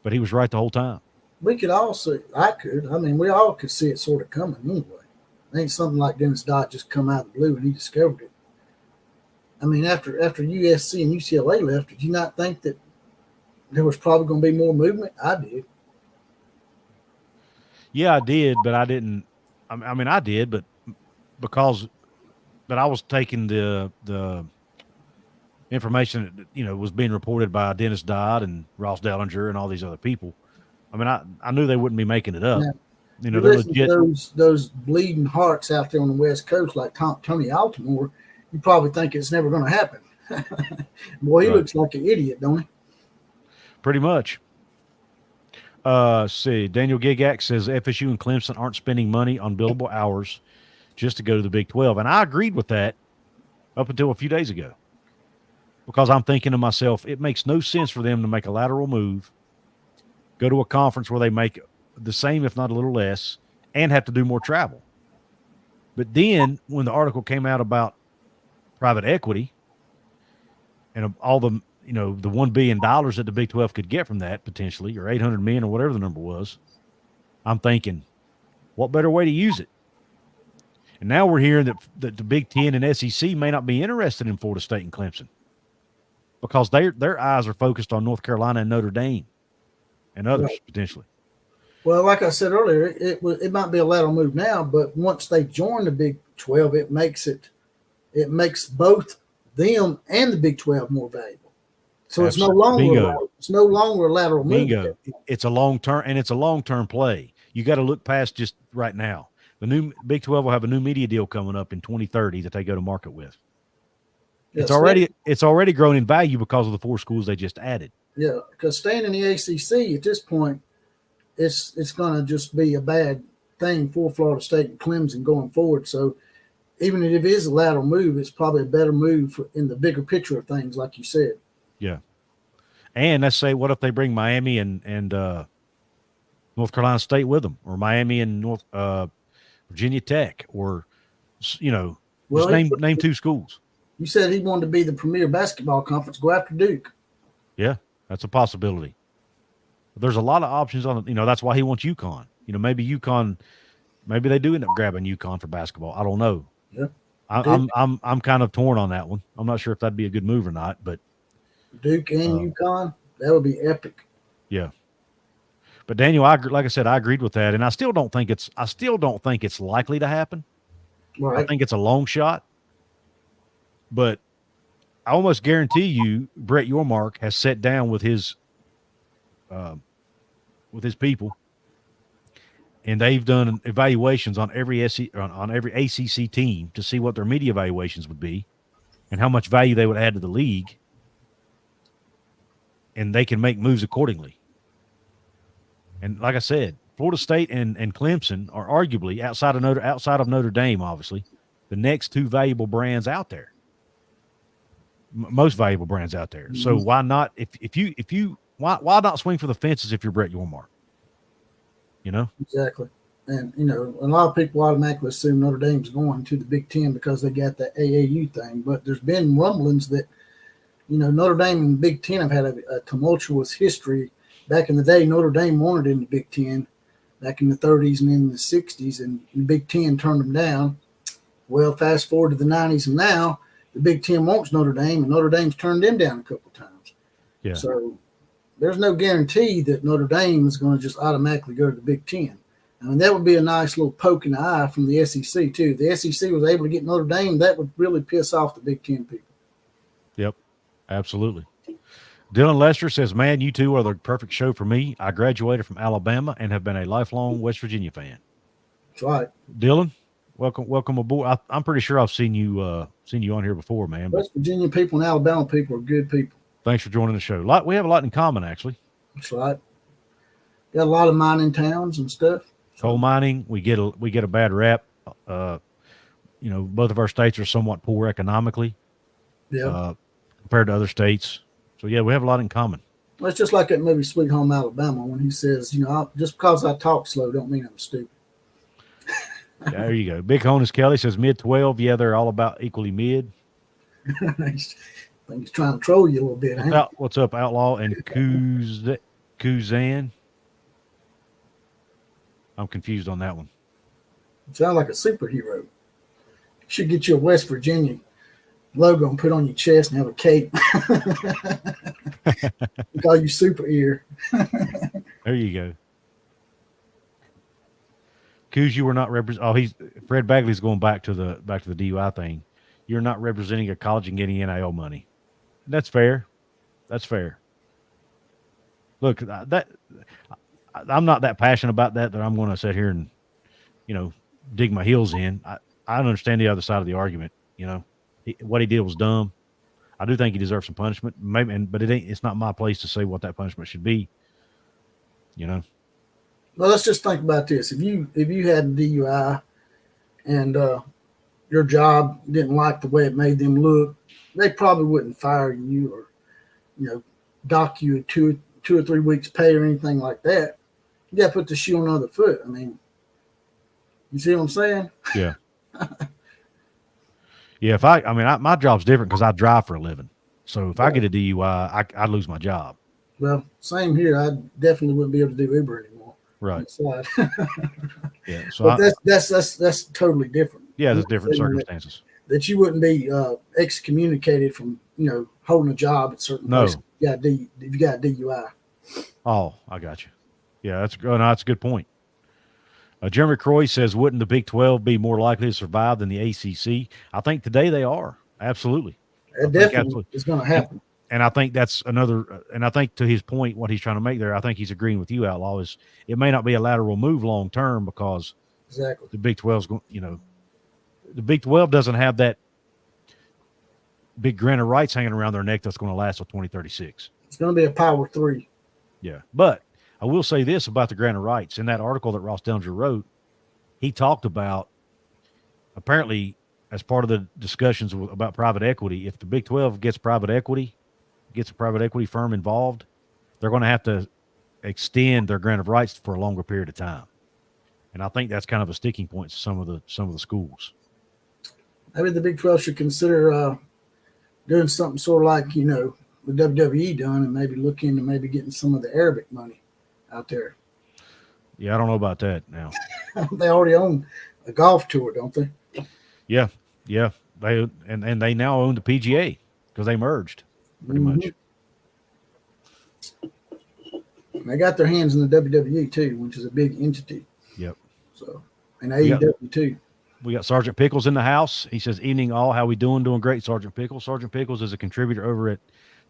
But he was right the whole time. We could all see. We all could see it sort of coming anyway. It ain't something like Dennis Dodd just come out of the blue and he discovered it. After USC and UCLA left, did you not think that there was probably going to be more movement? I did. Yeah, I did, but I didn't. I did, but I was taking the information that, was being reported by Dennis Dodd and Ross Dellinger and all these other people. I knew they wouldn't be making it up. Yeah. They're legit. Those bleeding hearts out there on the West Coast, like Tony Altimore, you probably think it's never going to happen. Boy, he looks like an idiot, don't he? Pretty much. See, Daniel Gigak says FSU and Clemson aren't spending money on billable hours just to go to the Big 12. And I agreed with that up until a few days ago. Because I'm thinking to myself, it makes no sense for them to make a lateral move, go to a conference where they make the same, if not a little less, and have to do more travel. But then when the article came out about private equity and all the, the $1 billion that the Big 12 could get from that potentially, or $800 million or whatever the number was, I'm thinking, what better way to use it? And now we're hearing that the Big 10 and SEC may not be interested in Florida State and Clemson, because their eyes are focused on North Carolina and Notre Dame and others potentially. Well, like I said earlier, it might be a lateral move now, but once they join the Big 12, it makes both them and the Big 12 more valuable. So it's no longer a lateral move. Bingo. It's a long-term play. You got to look past just right now. The new Big 12 will have a new media deal coming up in 2030 that they go to market with. It's already grown in value because of the 4 schools they just added. Yeah, because staying in the ACC at this point, it's going to just be a bad thing for Florida State and Clemson going forward. So even if it is a lateral move, it's probably a better move in the bigger picture of things, like you said. Yeah. And let's say, what if they bring Miami and North Carolina State with them, or Miami and Virginia Tech, or just name 2 schools. You said he wanted to be the premier basketball conference. Go after Duke. Yeah, that's a possibility. There's a lot of options on it. That's why he wants UConn. Maybe they do end up grabbing UConn for basketball. I don't know. Yeah. I'm kind of torn on that one. I'm not sure if that'd be a good move or not, but Duke and UConn, that would be epic. Yeah. But Daniel, like I said, I agreed with that, and I still don't think it's likely to happen. Right. I think it's a long shot. But I almost guarantee you Brett Yormark has sat down with his people, and they've done evaluations on every ACC team to see what their media evaluations would be and how much value they would add to the league, and they can make moves accordingly. And like I said, Florida State and Clemson are arguably outside of Notre Dame, obviously, the next 2 valuable brands out there. Most valuable brands out there. Mm-hmm. So why not? Why not swing for the fences if you're Brett Yormark? Exactly. And a lot of people automatically assume Notre Dame's going to the Big Ten because they got the AAU thing. But there's been rumblings that Notre Dame and Big Ten have had a tumultuous history. Back in the day, Notre Dame wanted in the Big Ten back in the 30s and in the 60s, and the Big Ten turned them down. Well, fast forward to the 90s, and now the Big Ten wants Notre Dame, and Notre Dame's turned them down a couple of times. Yeah. So there's no guarantee that Notre Dame is going to just automatically go to the Big Ten. I mean, that would be a nice little poke in the eye from the SEC, too. If the SEC was able to get Notre Dame, that would really piss off the Big Ten people. Yep, absolutely. Dylan Lester says, man, you two are the perfect show for me. I graduated from Alabama and have been a lifelong West Virginia fan. That's right. Dylan, welcome aboard. I'm pretty sure I've seen you on here before, man. West Virginia people and Alabama people are good people. Thanks for joining the show. We have a lot in common, actually. That's right. Got a lot of mining towns and stuff. Coal mining, we get a bad rap. Both of our states are somewhat poor economically. Yeah. Compared to other states. So, yeah, we have a lot in common. Well, it's just like that movie Sweet Home Alabama when he says, just because I talk slow don't mean I'm stupid. There you go. Big Honus Kelly says mid-12. Yeah, they're all about equally mid. I think he's trying to troll you a little bit. What's up, Outlaw and Couzan? I'm confused on that one. Sound like a superhero. You should get you a West Virginia logo and put on your chest and have a cape. We call you Super Ear. There you go. Couz, you were not Fred Bagley's going back to the DUI thing. You're not representing a college and getting NIL money. That's fair. That's fair. Look, I'm not that passionate about that I'm going to sit here and, dig my heels in. I understand the other side of the argument. What he did was dumb. I do think he deserves some punishment, but it's not my place to say what that punishment should be. Well, let's just think about this. If you had a DUI and your job didn't like the way it made them look, they probably wouldn't fire you or, dock you 2 or 3 weeks pay or anything like that. You got to put the shoe on the other foot. I mean, you see what I'm saying? Yeah. Yeah. My job's different because I drive for a living. So if I get a DUI, I'd lose my job. Well, same here. I definitely wouldn't be able to do Uber anymore. Right. Yeah. So but that's totally different. Yeah, there's different circumstances. That you wouldn't be excommunicated from holding a job at certain places. If you got DUI. Oh, I got you. Yeah, that's a good point. Jeremy Croy says, wouldn't the Big 12 be more likely to survive than the ACC? I think today they are. Absolutely. It definitely is going to happen. And I think that's another and I think to his point, what he's trying to make there, I think he's agreeing with you, Outlaw, is it may not be a lateral move long term because exactly the Big 12's going, the Big 12 doesn't have that big grant of rights hanging around their neck that's going to last till 2036. It's going to be a power 3. Yeah. But I will say this about the grant of rights. In that article that Ross Dellinger wrote, he talked about apparently as part of the discussions about private equity, if the Big 12 gets a private equity firm involved, they're going to have to extend their grant of rights for a longer period of time. And I think that's kind of a sticking point to some of the schools. Maybe the Big 12 should consider doing something sort of like, the WWE done and maybe look into maybe getting some of the Arabic money out there. Yeah, I don't know about that now. They already own a golf tour, don't they? Yeah. They now own the PGA because they merged pretty much. They got their hands in the WWE too, which is a big entity. Yep. So, and AEW too. We got Sergeant Pickles in the house. He says, evening all. How we doing? Doing great, Sergeant Pickles. Sergeant Pickles is a contributor over at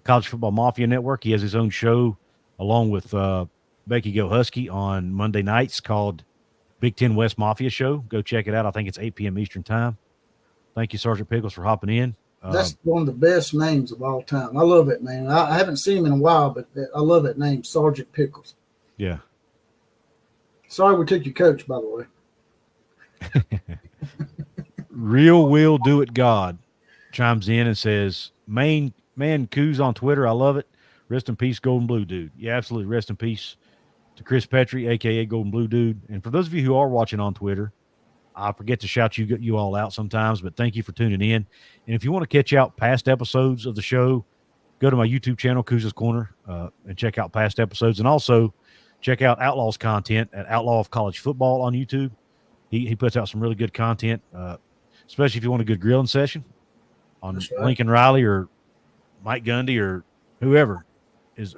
College Football Mafia Network. He has his own show along with Becky Go Husky on Monday nights called Big Ten West Mafia Show. Go check it out. I think it's 8 p.m. Eastern time. Thank you, Sergeant Pickles, for hopping in. That's one of the best names of all time. I love that name. I haven't seen him in a while, but I love that name, Sergeant Pickles. Yeah. Sorry we took your coach, by the way. Real Will Do It God chimes in and says, man, Couz on Twitter. I love it. Rest in peace, Golden Blue Dude. Yeah, absolutely. Rest in peace to Chris Petrie, a.k.a. Golden Blue Dude. And for those of you who are watching on Twitter, I forget to shout you all out sometimes, but thank you for tuning in. And if you want to catch out past episodes of the show, go to my YouTube channel, Couz's Corner, and check out past episodes. And also check out Outlaw's content at Outlaw of College Football on YouTube. He puts out some really good content, especially if you want a good grilling session on Lincoln Riley or Mike Gundy or whoever is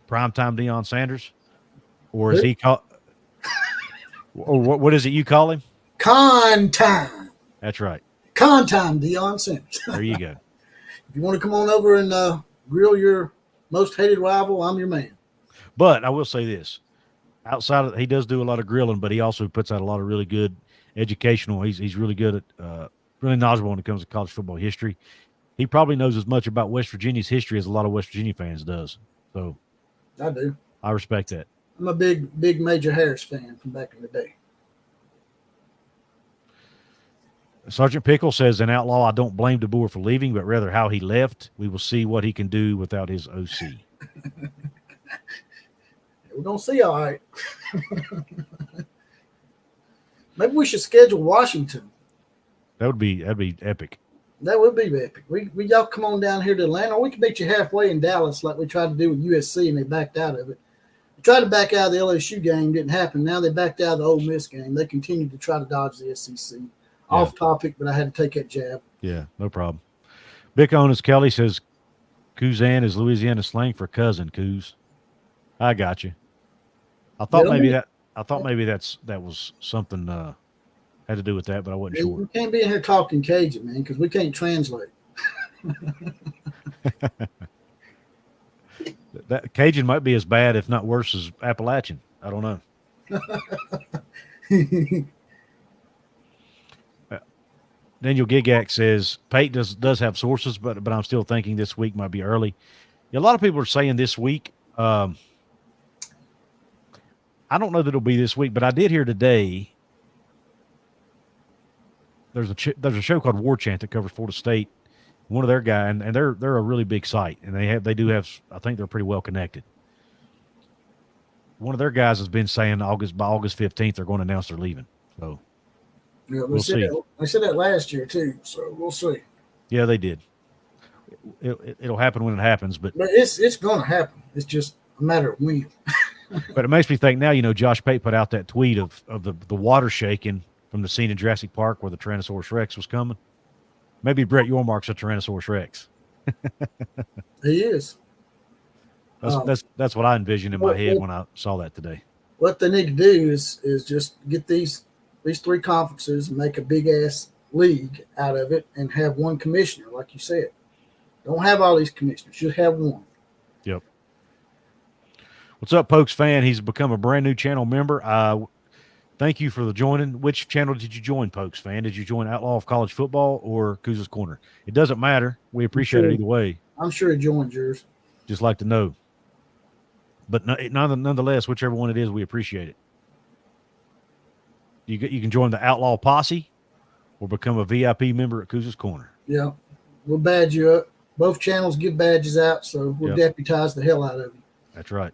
primetime Deion Sanders, or is he called? Or what is it you call him? Con time. That's right. Con time, Deion Sanders. There you go. If you want to come on over and grill your most hated rival, I'm your man. But I will say this. Outside of, he does do a lot of grilling, but he also puts out a lot of really good educational. He's really good at really knowledgeable when it comes to college football history. He probably knows as much about West Virginia's history as a lot of West Virginia fans does. So I do. I respect that. I'm a big Major Harris fan from back in the day. Sergeant Pickle says, an outlaw, I don't blame DeBoer for leaving, but rather how he left. We will see what he can do without his OC. We're going to see, all right. Maybe we should schedule Washington. That'd be epic. That would be epic. We y'all come on down here to Atlanta, or we can meet you halfway in Dallas like we tried to do with USC, and they backed out of it. We tried to back out of the LSU game, didn't happen. Now they backed out of the Ole Miss game. They continued to try to dodge the SEC. Yeah. Off topic, but I had to take that jab. Yeah, no problem. Bick Owners Kelly says, Couzan is Louisiana slang for cousin, Couz. I got you. I thought maybe that was something had to do with that, but I wasn't sure. We can't be in here talking Cajun, man, because we can't translate. That Cajun might be as bad, if not worse, as Appalachian. I don't know. Daniel Gigak says Pate does have sources, but I'm still thinking this week might be early. Yeah, a lot of people are saying this week. I don't know that it'll be this week, but I did hear today. There's a show called War Chant that covers Florida State. One of their guys, and they're a really big site, and they do have. I think they're pretty well connected. One of their guys has been saying by August 15th they're going to announce they're leaving. So yeah, we'll see. I said that last year too, so we'll see. Yeah, they did. It'll happen when it happens, but it's going to happen. It's just a matter of when. But it makes me think now. Josh Pate put out that tweet of the water shaking from the scene in Jurassic Park where the Tyrannosaurus Rex was coming. Maybe Brett Yormark's a Tyrannosaurus Rex. He is. That's what I envisioned in my head when I saw that today. What they need to do is just get these 3 conferences, make a big ass league out of it, and have one commissioner, like you said. Don't have all these commissioners; just have one. Yep. What's up, Pokes fan? He's become a brand new channel member. Thank you for the joining. Which channel did you join, Pokes fan? Did you join Outlaw of College Football or Couz's Corner? It doesn't matter. We appreciate it either way. I'm sure he joined yours. Just like to know. But nonetheless, whichever one it is, we appreciate it. You can join the Outlaw Posse or become a VIP member at Couz's Corner. Yeah. We'll badge you up. Both channels give badges out, so we'll deputize the hell out of you. That's right.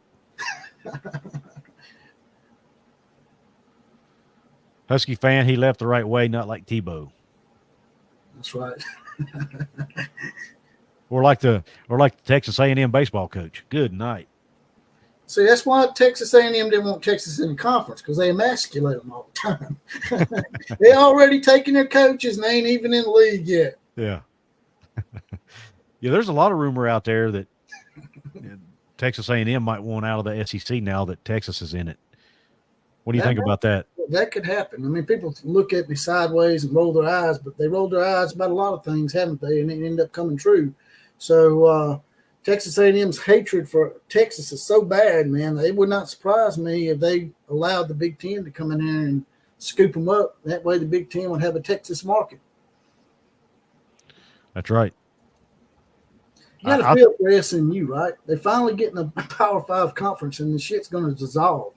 Husky fan, he left the right way, not like Tebow. That's right. Or like the Texas A&M baseball coach. Good night. See, that's why Texas A&M didn't want Texas in the conference, because they emasculate them all the time. They already taking their coaches and they ain't even in the league yet. Yeah. Yeah, there's a lot of rumor out there that Texas A&M might want out of the SEC now that Texas is in it. What do you think about that? That could happen. I mean, people look at me sideways and roll their eyes, but they rolled their eyes about a lot of things, haven't they? And it ended up coming true. So Texas A&M's hatred for Texas is so bad, man. It would not surprise me if they allowed the Big Ten to come in there and scoop them up. That way the Big Ten would have a Texas market. That's right. You got to feel for SMU, right? They're finally getting a Power 5 conference, and the shit's going to dissolve.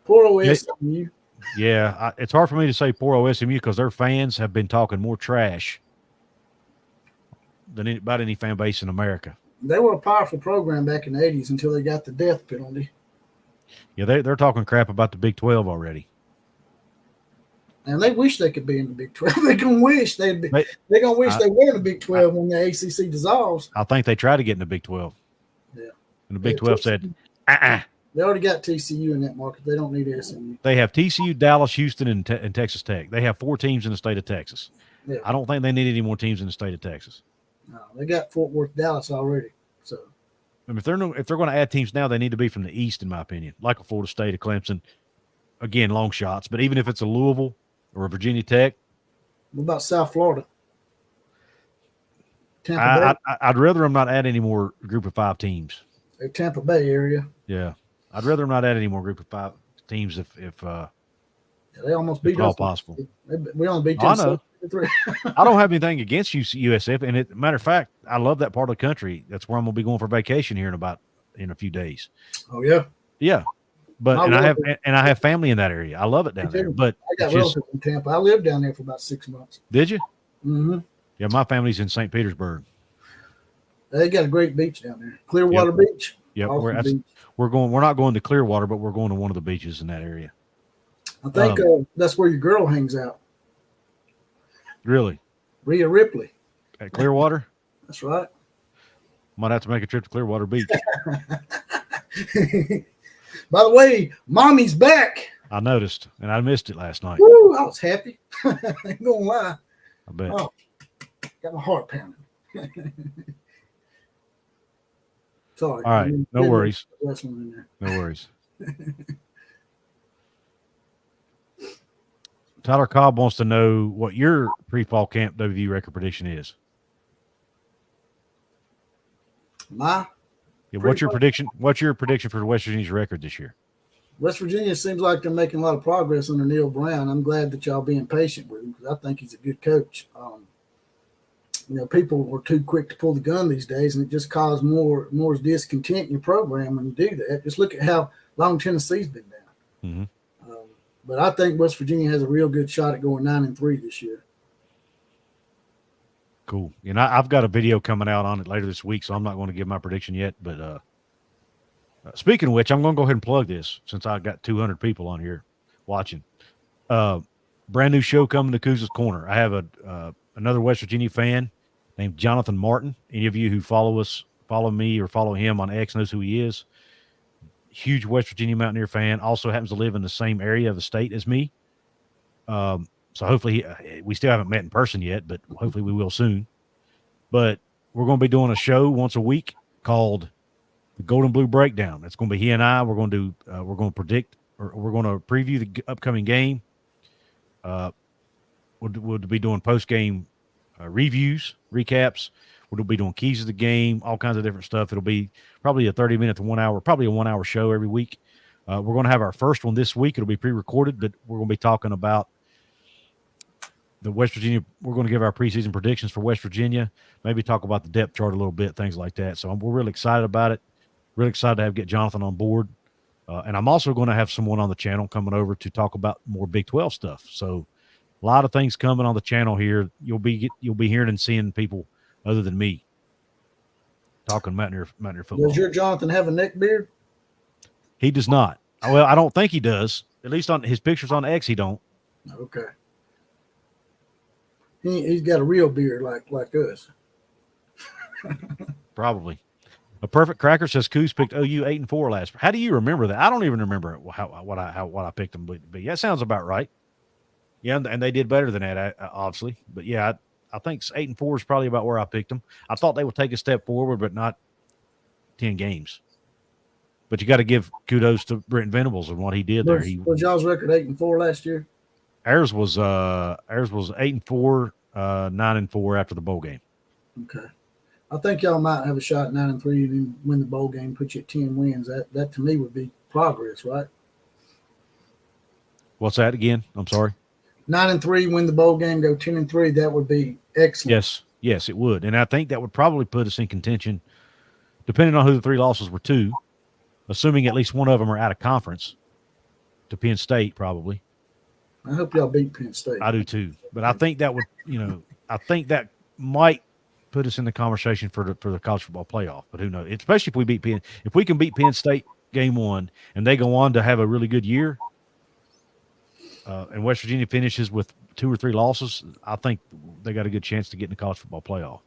Poor old SMU. Yeah, it's hard for me to say poor old SMU because their fans have been talking more trash than about any fan base in America. They were a powerful program back in the 80s until they got the death penalty. Yeah, they're talking crap about the Big 12 already. And they wish they could be in the Big 12. They're going to wish they'd be. They're going to wish they were in the Big 12 when the ACC dissolves. I think they tried to get in the Big 12. Yeah. And the Big 12 said, They already got TCU in that market. They don't need SMU. They have TCU, Dallas, Houston, and Texas Tech. They have 4 teams in the state of Texas. Yeah. I don't think they need any more teams in the state of Texas. No, they got Fort Worth, Dallas already. So, I mean, if they're going to add teams now, they need to be from the East, in my opinion, like a Florida State, a Clemson. Again, long shots. But even if it's a Louisville or a Virginia Tech. What about South Florida? Tampa Bay? I'd rather them not add any more group of 5 teams. The Tampa Bay area. Yeah. I'd rather them not add any more group of 5 teams if they almost beat us. All possible. We only beat them. I know. I don't have anything against USF. And matter of fact, I love that part of the country. That's where I'm going to be going for vacation here in a few days. Oh, yeah? Yeah. But I have family in that area. I love it down there. But I got relatives in Tampa. I lived down there for about 6 months. Did you? Mm-hmm. Yeah, my family's in St. Petersburg. They got a great beach down there. Clearwater Beach. Yeah, we're not going to Clearwater, but we're going to one of the beaches in that area. I think that's where your girl hangs out. Really? Rhea Ripley. At Clearwater? That's right. Might have to make a trip to Clearwater Beach. By the way, Mommy's back. I noticed, and I missed it last night. Woo, I was happy. I ain't gonna lie. I bet. Oh, got my heart pounding. Sorry. All right. No worries. In there. No worries. Tyler Cobb wants to know what your pre-fall camp WVU record prediction is. What's your prediction? What's your prediction for West Virginia's record this year? West Virginia seems like they're making a lot of progress under Neil Brown. I'm glad that y'all being patient with him because I think he's a good coach. People were too quick to pull the gun these days, and it just caused more discontent in your program when you do that. Just look at how long Tennessee's been down. Mm-hmm. But I think West Virginia has a real good shot at going 9-3 this year. Cool. And I've got a video coming out on it later this week, so I'm not going to give my prediction yet. But speaking of which, I'm going to go ahead and plug this since I've got 200 people on here watching. Brand new show coming to Couz's Corner. I have another West Virginia fan named Jonathan Martin. Any of you who follow me or follow him on X knows who he is. Huge West Virginia Mountaineer fan. Also happens to live in the same area of the state as me. So hopefully we still haven't met in person yet, but hopefully we will soon. But we're going to be doing a show once a week called the Golden Blue Breakdown. That's going to be he and I. We're going to do. We're going to predict, or we're going to preview the upcoming game. We'll be doing post game reviews, recaps. We'll be doing keys of the game, all kinds of different stuff. It'll be probably a 30-minute to 1 hour, probably a 1 hour show every week. We're going to have our first one this week. It'll be pre-recorded, but we're going to be talking about the West Virginia. We're going to give our preseason predictions for West Virginia, maybe talk about the depth chart a little bit, things like that. So we're really excited about it. Really excited to get Jonathan on board. And I'm also going to have someone on the channel coming over to talk about more Big 12 stuff. So a lot of things coming on the channel here. You'll be hearing and seeing people other than me talking Mountaineer football. Does your Jonathan have a neck beard? He does not. Well, I don't think he does. At least on his pictures on X, he don't. Okay. He's got a real beard like us. Probably. A Perfect Cracker says Couz picked OU 8-4 last year. How do you remember that? I don't even remember what I picked them to be. That sounds about right. Yeah, and they did better than that, obviously. But yeah, I think 8-4 is probably about where I picked them. I thought they would take a step forward, but not 10 games. But you got to give kudos to Brent Venables and what he did there. Was y'all's record 8-4 last year? Ours was 8-4, 9-4 after the bowl game. Okay. I think y'all might have a shot at 9-3 and then win the bowl game, put you at 10 wins. That to me would be progress, right? What's that again? I'm sorry. 9-3, win the bowl game, go 10-3. That would be excellent. Yes, it would. And I think that would probably put us in contention, depending on who the 3 losses were to, assuming at least one of them are out of conference, to Penn State probably. I hope y'all beat Penn State. I do too. But I think that would, I think that might put us in the conversation for the college football playoff. But who knows? Especially if we can beat Penn State game 1 and they go on to have a really good year, and West Virginia finishes with 2 or 3 losses, I think they got a good chance to get in the college football playoff.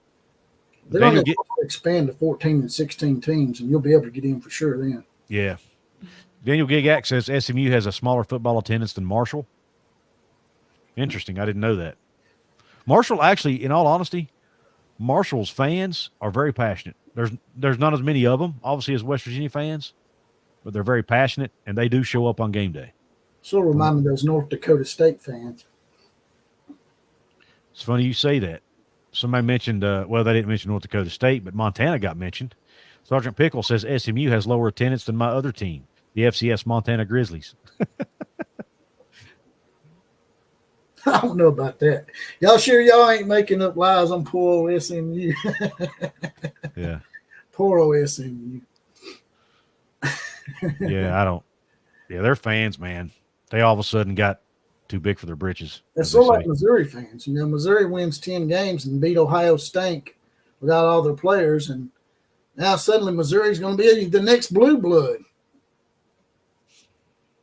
They're going to expand to 14 and 16 teams, and you'll be able to get in for sure then. Yeah. Daniel Gigak says SMU has a smaller football attendance than Marshall. Interesting. I didn't know that. Marshall, actually, in all honesty, Marshall's fans are very passionate. There's not as many of them, obviously, as West Virginia fans, but they're very passionate, and they do show up on game day. Sort of remind me of those North Dakota State fans. It's funny you say that. Somebody mentioned, they didn't mention North Dakota State, but Montana got mentioned. Sergeant Pickle says SMU has lower attendance than my other team, the FCS Montana Grizzlies. I don't know about that. Y'all sure y'all ain't making up lies on poor old SMU? Yeah. Poor old SMU. Yeah, I don't. Yeah, they're fans, man. They all of a sudden got too big for their britches. It's sort of like Missouri fans. Missouri wins 10 games and beat Ohio State without all their players, and now suddenly Missouri's going to be the next blue blood.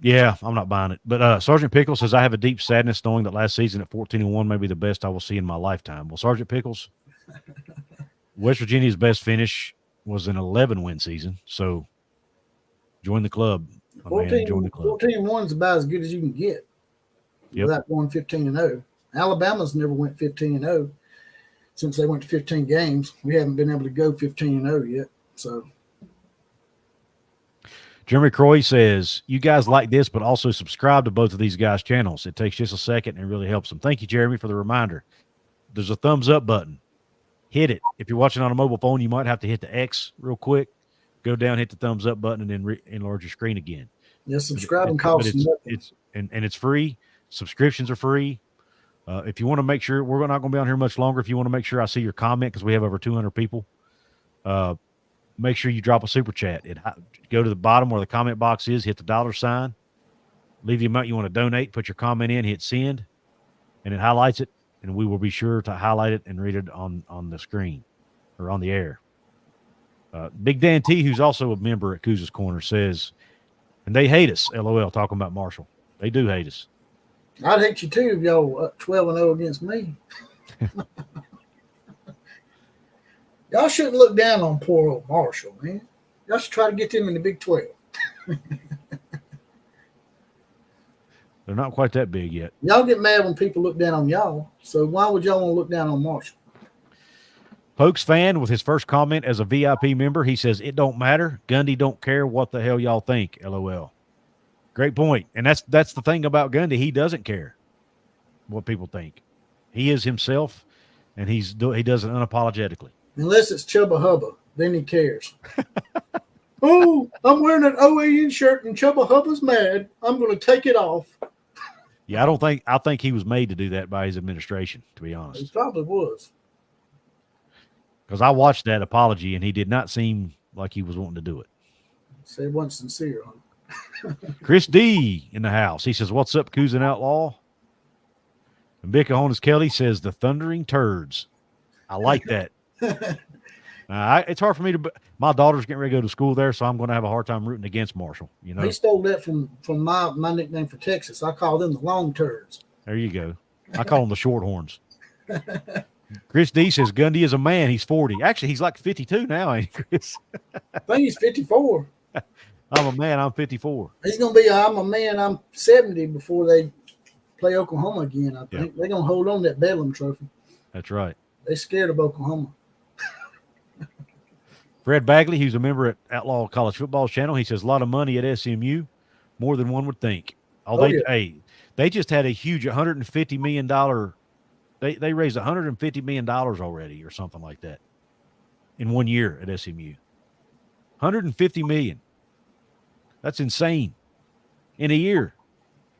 Yeah, I'm not buying it. But Sergeant Pickles says, I have a deep sadness knowing that last season at 14-1 may be the best I will see in my lifetime. Well, Sergeant Pickles, West Virginia's best finish was an 11-win season. So join the club. 14-1 is about as good as you can get without going 15-0. Alabama's never went 15-0 since they went to 15 games. We haven't been able to go 15-0 yet. So Jeremy Croy says, you guys like this, but also subscribe to both of these guys' channels. It takes just a second and it really helps them. Thank you, Jeremy, for the reminder. There's a thumbs up button. Hit it. If you're watching on a mobile phone, you might have to hit the X real quick. Go down, hit the thumbs up button, and then enlarge your screen again. Yeah, subscribing costs nothing. It's free. Subscriptions are free. If you want to make sure, we're not going to be on here much longer. If you want to make sure I see your comment, because we have over 200 people, make sure you drop a super chat. Go to the bottom where the comment box is, hit the $sign, leave the amount you want to donate, put your comment in, hit send, and it highlights it, and we will be sure to highlight it and read it on the screen or on the air. Big Dan T, who's also a member at Couz's Corner, says, and they hate us, LOL, talking about Marshall. They do hate us. I'd hate you too if y'all up 12-0 against me. Y'all shouldn't look down on poor old Marshall, man. Y'all should try to get them in the Big 12. They're not quite that big yet. Y'all get mad when people look down on y'all. So why would y'all want to look down on Marshall? Pokes fan with his first comment as a VIP member. He says, "It don't matter. Gundy don't care what the hell y'all think." LOL. Great point. And that's the thing about Gundy. He doesn't care what people think. He is himself, and he does it unapologetically. Unless it's Chubba Hubba, then he cares. Oh, I'm wearing an OAN shirt and Chubba Hubba's mad. I'm going to take it off. Yeah, I think he was made to do that by his administration, to be honest. He probably was. Because I watched that apology, and he did not seem like he was wanting to do it. So he wasn't sincere on it. Chris D in the house. He says, "What's up, Couz and Outlaw?" And Bicahonas Kelly says, "The Thundering Turds." I like that. It's hard for me to. My daughter's getting ready to go to school there, so I'm going to have a hard time rooting against Marshall. You know, he stole that from my nickname for Texas. I call them the Long Turds. There you go. I call them the Shorthorns. Chris D says Gundy is a man. He's 40. Actually, he's like 52 now, ain't he, Chris? I think he's 54. I'm a man. I'm 54. He's going to be, I'm a man. I'm 70 before they play Oklahoma again. I think they're going to hold on to that Bedlam trophy. That's right. They're scared of Oklahoma. Fred Bagley, who's a member at Outlaw College Football's channel, he says a lot of money at SMU, more than one would think. They just had a huge $150 million. They raised $150 million already, or something like that, in 1 year at SMU. $150 million. That's insane. In a year.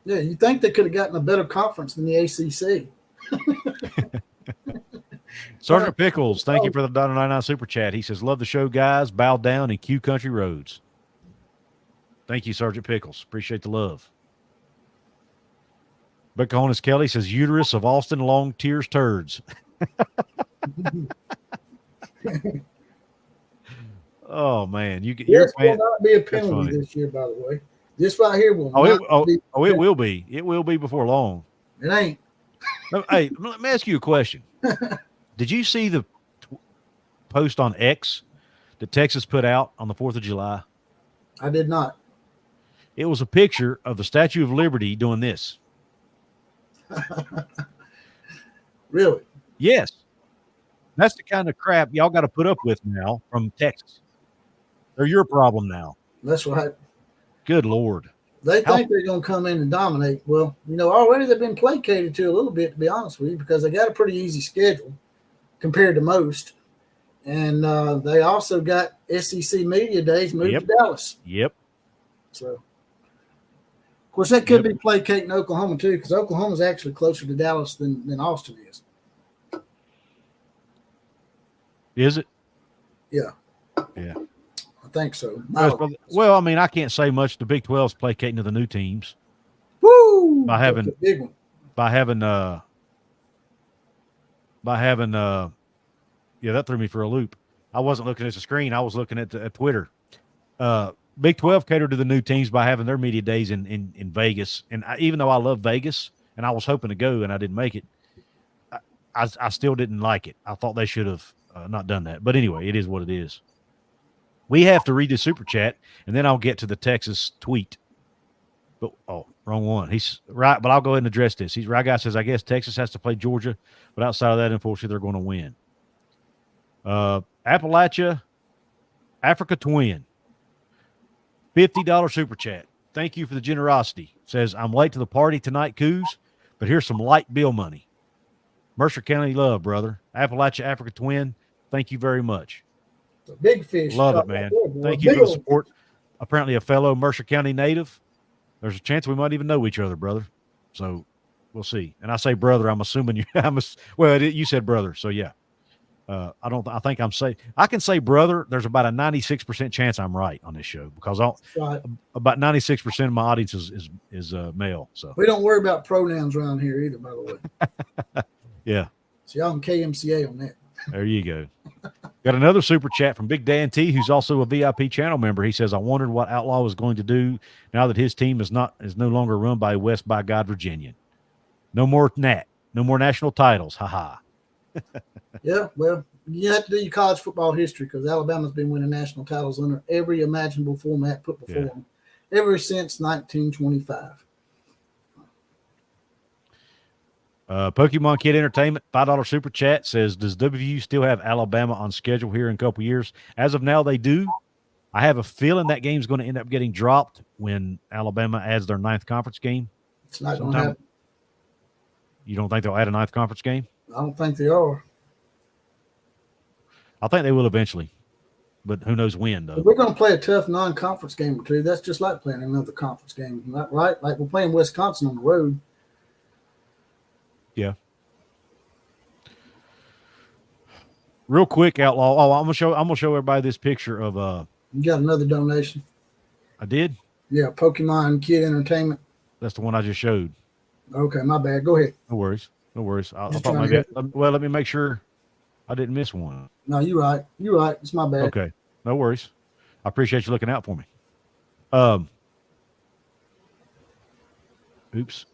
Yeah, you think they could have gotten a better conference than the ACC. Sergeant Pickles, thank you for the $1.99 super chat. He says, "Love the show, guys. Bow down in Q Country Roads." Thank you, Sergeant Pickles. Appreciate the love. Bicahonas Kelly says, "Uterus of Austin Long Tears Turds." Oh, man. This will not be a penalty this year, by the way. This right here will it will be. It will be before long. It ain't. Hey, let me ask you a question. Did you see the post on X that Texas put out on the 4th of July? I did not. It was a picture of the Statue of Liberty doing this. Really? Yes. That's the kind of crap y'all got to put up with now from Texas. They're your problem now. That's right. Good Lord. They think they're going to come in and dominate. Well, already they've been placated to a little bit, to be honest with you, because they got a pretty easy schedule compared to most. And they also got SEC Media Days moved to Dallas. Yep. So, of course, that could be placating Oklahoma, too, because Oklahoma's actually closer to Dallas than Austin is. Is it? Yeah. Yeah. I think so. Well, I mean, I can't say much. The Big 12's placating to the new teams. Woo! By having a big one. That threw me for a loop. I wasn't looking at the screen. I was looking at Twitter. Big 12 catered to the new teams by having their media days in Vegas. And even though I love Vegas and I was hoping to go and I didn't make it, I still didn't like it. I thought they should have not done that. But anyway, it is what it is. We have to read the super chat, and then I'll get to the Texas tweet. But wrong one. He's right, but I'll go ahead and address this. He's right. Guy says, "I guess Texas has to play Georgia, but outside of that, unfortunately, they're going to win." Appalachia, Africa Twin, $50 super chat. Thank you for the generosity. Says, "I'm late to the party tonight, Couz, but here's some light bill money. Mercer County love, brother. Appalachia, Africa Twin. Thank you very much." It's a big fish. Love it, man. Thank you for the support. Apparently a fellow Mercer County native. There's a chance we might even know each other, brother. So we'll see. And I say brother, I'm assuming you said brother. So yeah. I think I'm safe. I can say brother. There's about a 96% chance I'm right on this show because about 96% of my audience is male. So we don't worry about pronouns around here either, by the way. Yeah. So y'all can KMCA on that. There you go. Got another super chat from Big Dan T, who's also a VIP channel member. He says, "I wondered what Outlaw was going to do now that his team is no longer run by West by God Virginian. No more no more national titles. Ha. Yeah, well, you have to do your college football history because Alabama's been winning national titles under every imaginable format put before them ever since 1925. Pokemon Kid Entertainment, $5 super chat says, does WVU still have Alabama on schedule here in a couple years? As of now, they do. I have a feeling that game's going to end up getting dropped when Alabama adds their 9th conference game. It's not going to happen. You don't think they'll add a 9th conference game? I don't think they are. I think they will eventually, but who knows when, though. If we're going to play a tough non-conference game or two, that's just like playing another conference game, right? Like we're playing Wisconsin on the road. Yeah. Real quick, Outlaw. Oh, I'm gonna show everybody this picture of You got another donation? I did? Yeah, Pokemon Kid Entertainment. That's the one I just showed. Okay, my bad. Go ahead. No worries. No worries. I Just thought trying maybe to let me make sure I didn't miss one. No, you're right. You're right. It's my bad. Okay. No worries. I appreciate you looking out for me. Oops.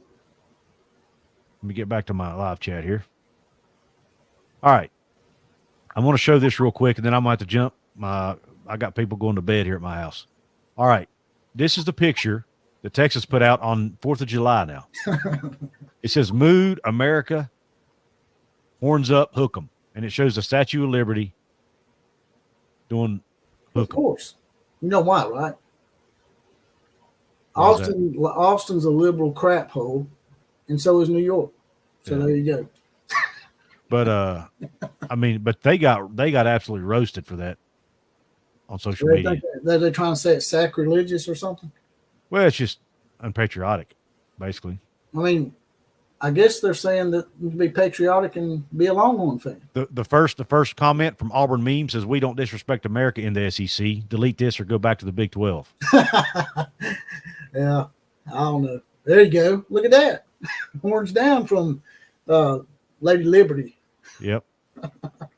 Let me get back to my live chat here. All right. I'm going to show this real quick, and then I'm going to have to jump. I got people going to bed here at my house. All right. This is the picture that Texas put out on 4th of July now. It says, Mood, America, horns up, hook 'em. And it shows the Statue of Liberty doing hook 'em. Of course. You know why, right? Why is that? Austin's a liberal crap hole, and so is New York. So Yeah. there you go. But I mean, but they got absolutely roasted for that on social media. They're trying to say it's sacrilegious or something. Well, it's just unpatriotic, basically. I mean, I guess they're saying that you can be patriotic and be a Longhorn fan. The first comment from Auburn Meme says, we don't disrespect America in the SEC. Delete this or go back to the Big 12. Yeah, I don't know. There you go. Look at that. Horns down from Lady Liberty. Yep.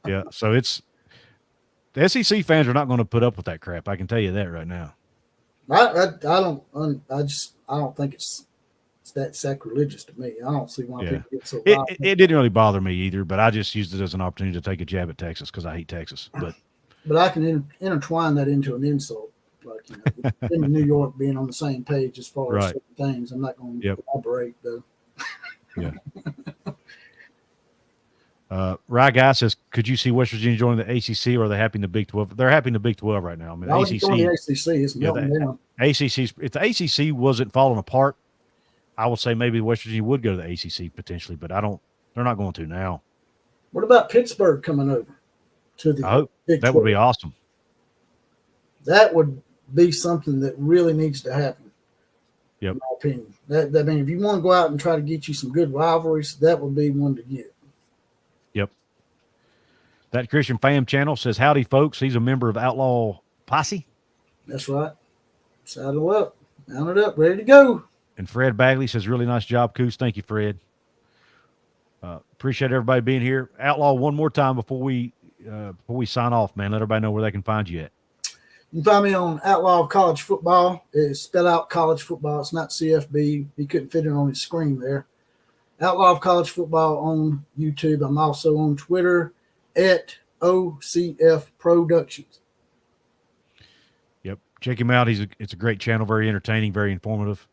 Yeah. So the SEC fans are not going to put up with that crap. I can tell you that right now. I don't think it's that sacrilegious to me. I don't see why people get so wild. It didn't really bother me either, but I just used it as an opportunity to take a jab at Texas because I hate Texas. But I can intertwine that into an insult, like in New York being on the same page as far as certain things. I'm not going to elaborate though. Yeah. Rye Guy says, could you see West Virginia joining the ACC, or are they happy in the Big 12? They're happy in the Big 12 right now. I mean, the ACC is melting down. If the ACC wasn't falling apart, I would say maybe West Virginia would go to the ACC potentially, but they're not going to now. What about Pittsburgh coming over to the I hope Big that 12? would be awesome. That would be something that really needs to happen. Yep. In my opinion. I mean, if you want to go out and try to get you some good rivalries, that would be one to get. Yep. That Christian Fam channel says, howdy, folks. He's a member of Outlaw Posse. That's right. Saddle up, mount it up, ready to go. And Fred Bagley says, really nice job, Couz. Thank you, Fred. Appreciate everybody being here. Outlaw, one more time before we sign off, man. Let everybody know where they can find you at. You can find me on Outlaw of College Football. It's spelled out college football. It's not CFB. He couldn't fit it on his screen there. Outlaw of College Football on YouTube. I'm also on Twitter at OCF Productions. Yep. Check him out. It's a great channel, very entertaining, very informative.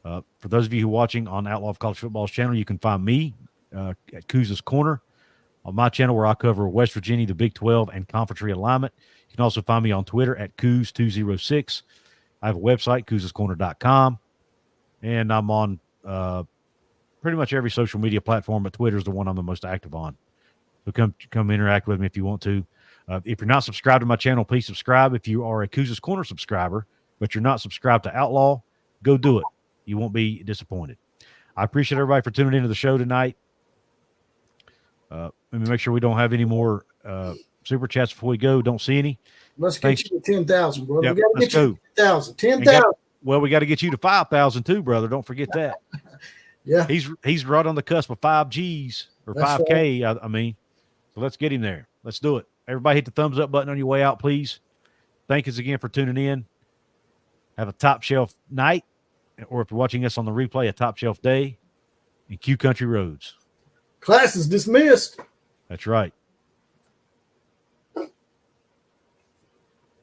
For those of you who are watching on Outlaw of College Football's channel, you can find me at Couz's Corner on my channel, where I cover West Virginia, the Big 12, and conference realignment. You can also find me on Twitter at Couz206. I have a website, couzscorner.com, and I'm on pretty much every social media platform, but Twitter is the one I'm the most active on. So come interact with me if you want to. If you're not subscribed to my channel, please subscribe. If you are a Couz's Corner subscriber, but you're not subscribed to Outlaw, go do it. You won't be disappointed. I appreciate everybody for tuning into the show tonight. Let me make sure we don't have any more super chats before we go. Don't see any. Let's get you to 10,000, bro. Yep, We got to let's get you go. to 10,000. 10,000. Well, we got to get you to 5,000 too, brother. Don't forget that. Yeah. He's right on the cusp of 5 Gs or That's 5K. Right. I mean, so let's get him there. Let's do it. Everybody hit the thumbs up button on your way out, please. Thank you again for tuning in. Have a top shelf night, or if you're watching us on the replay, a top shelf day in Q Country Roads. Class is dismissed. That's right.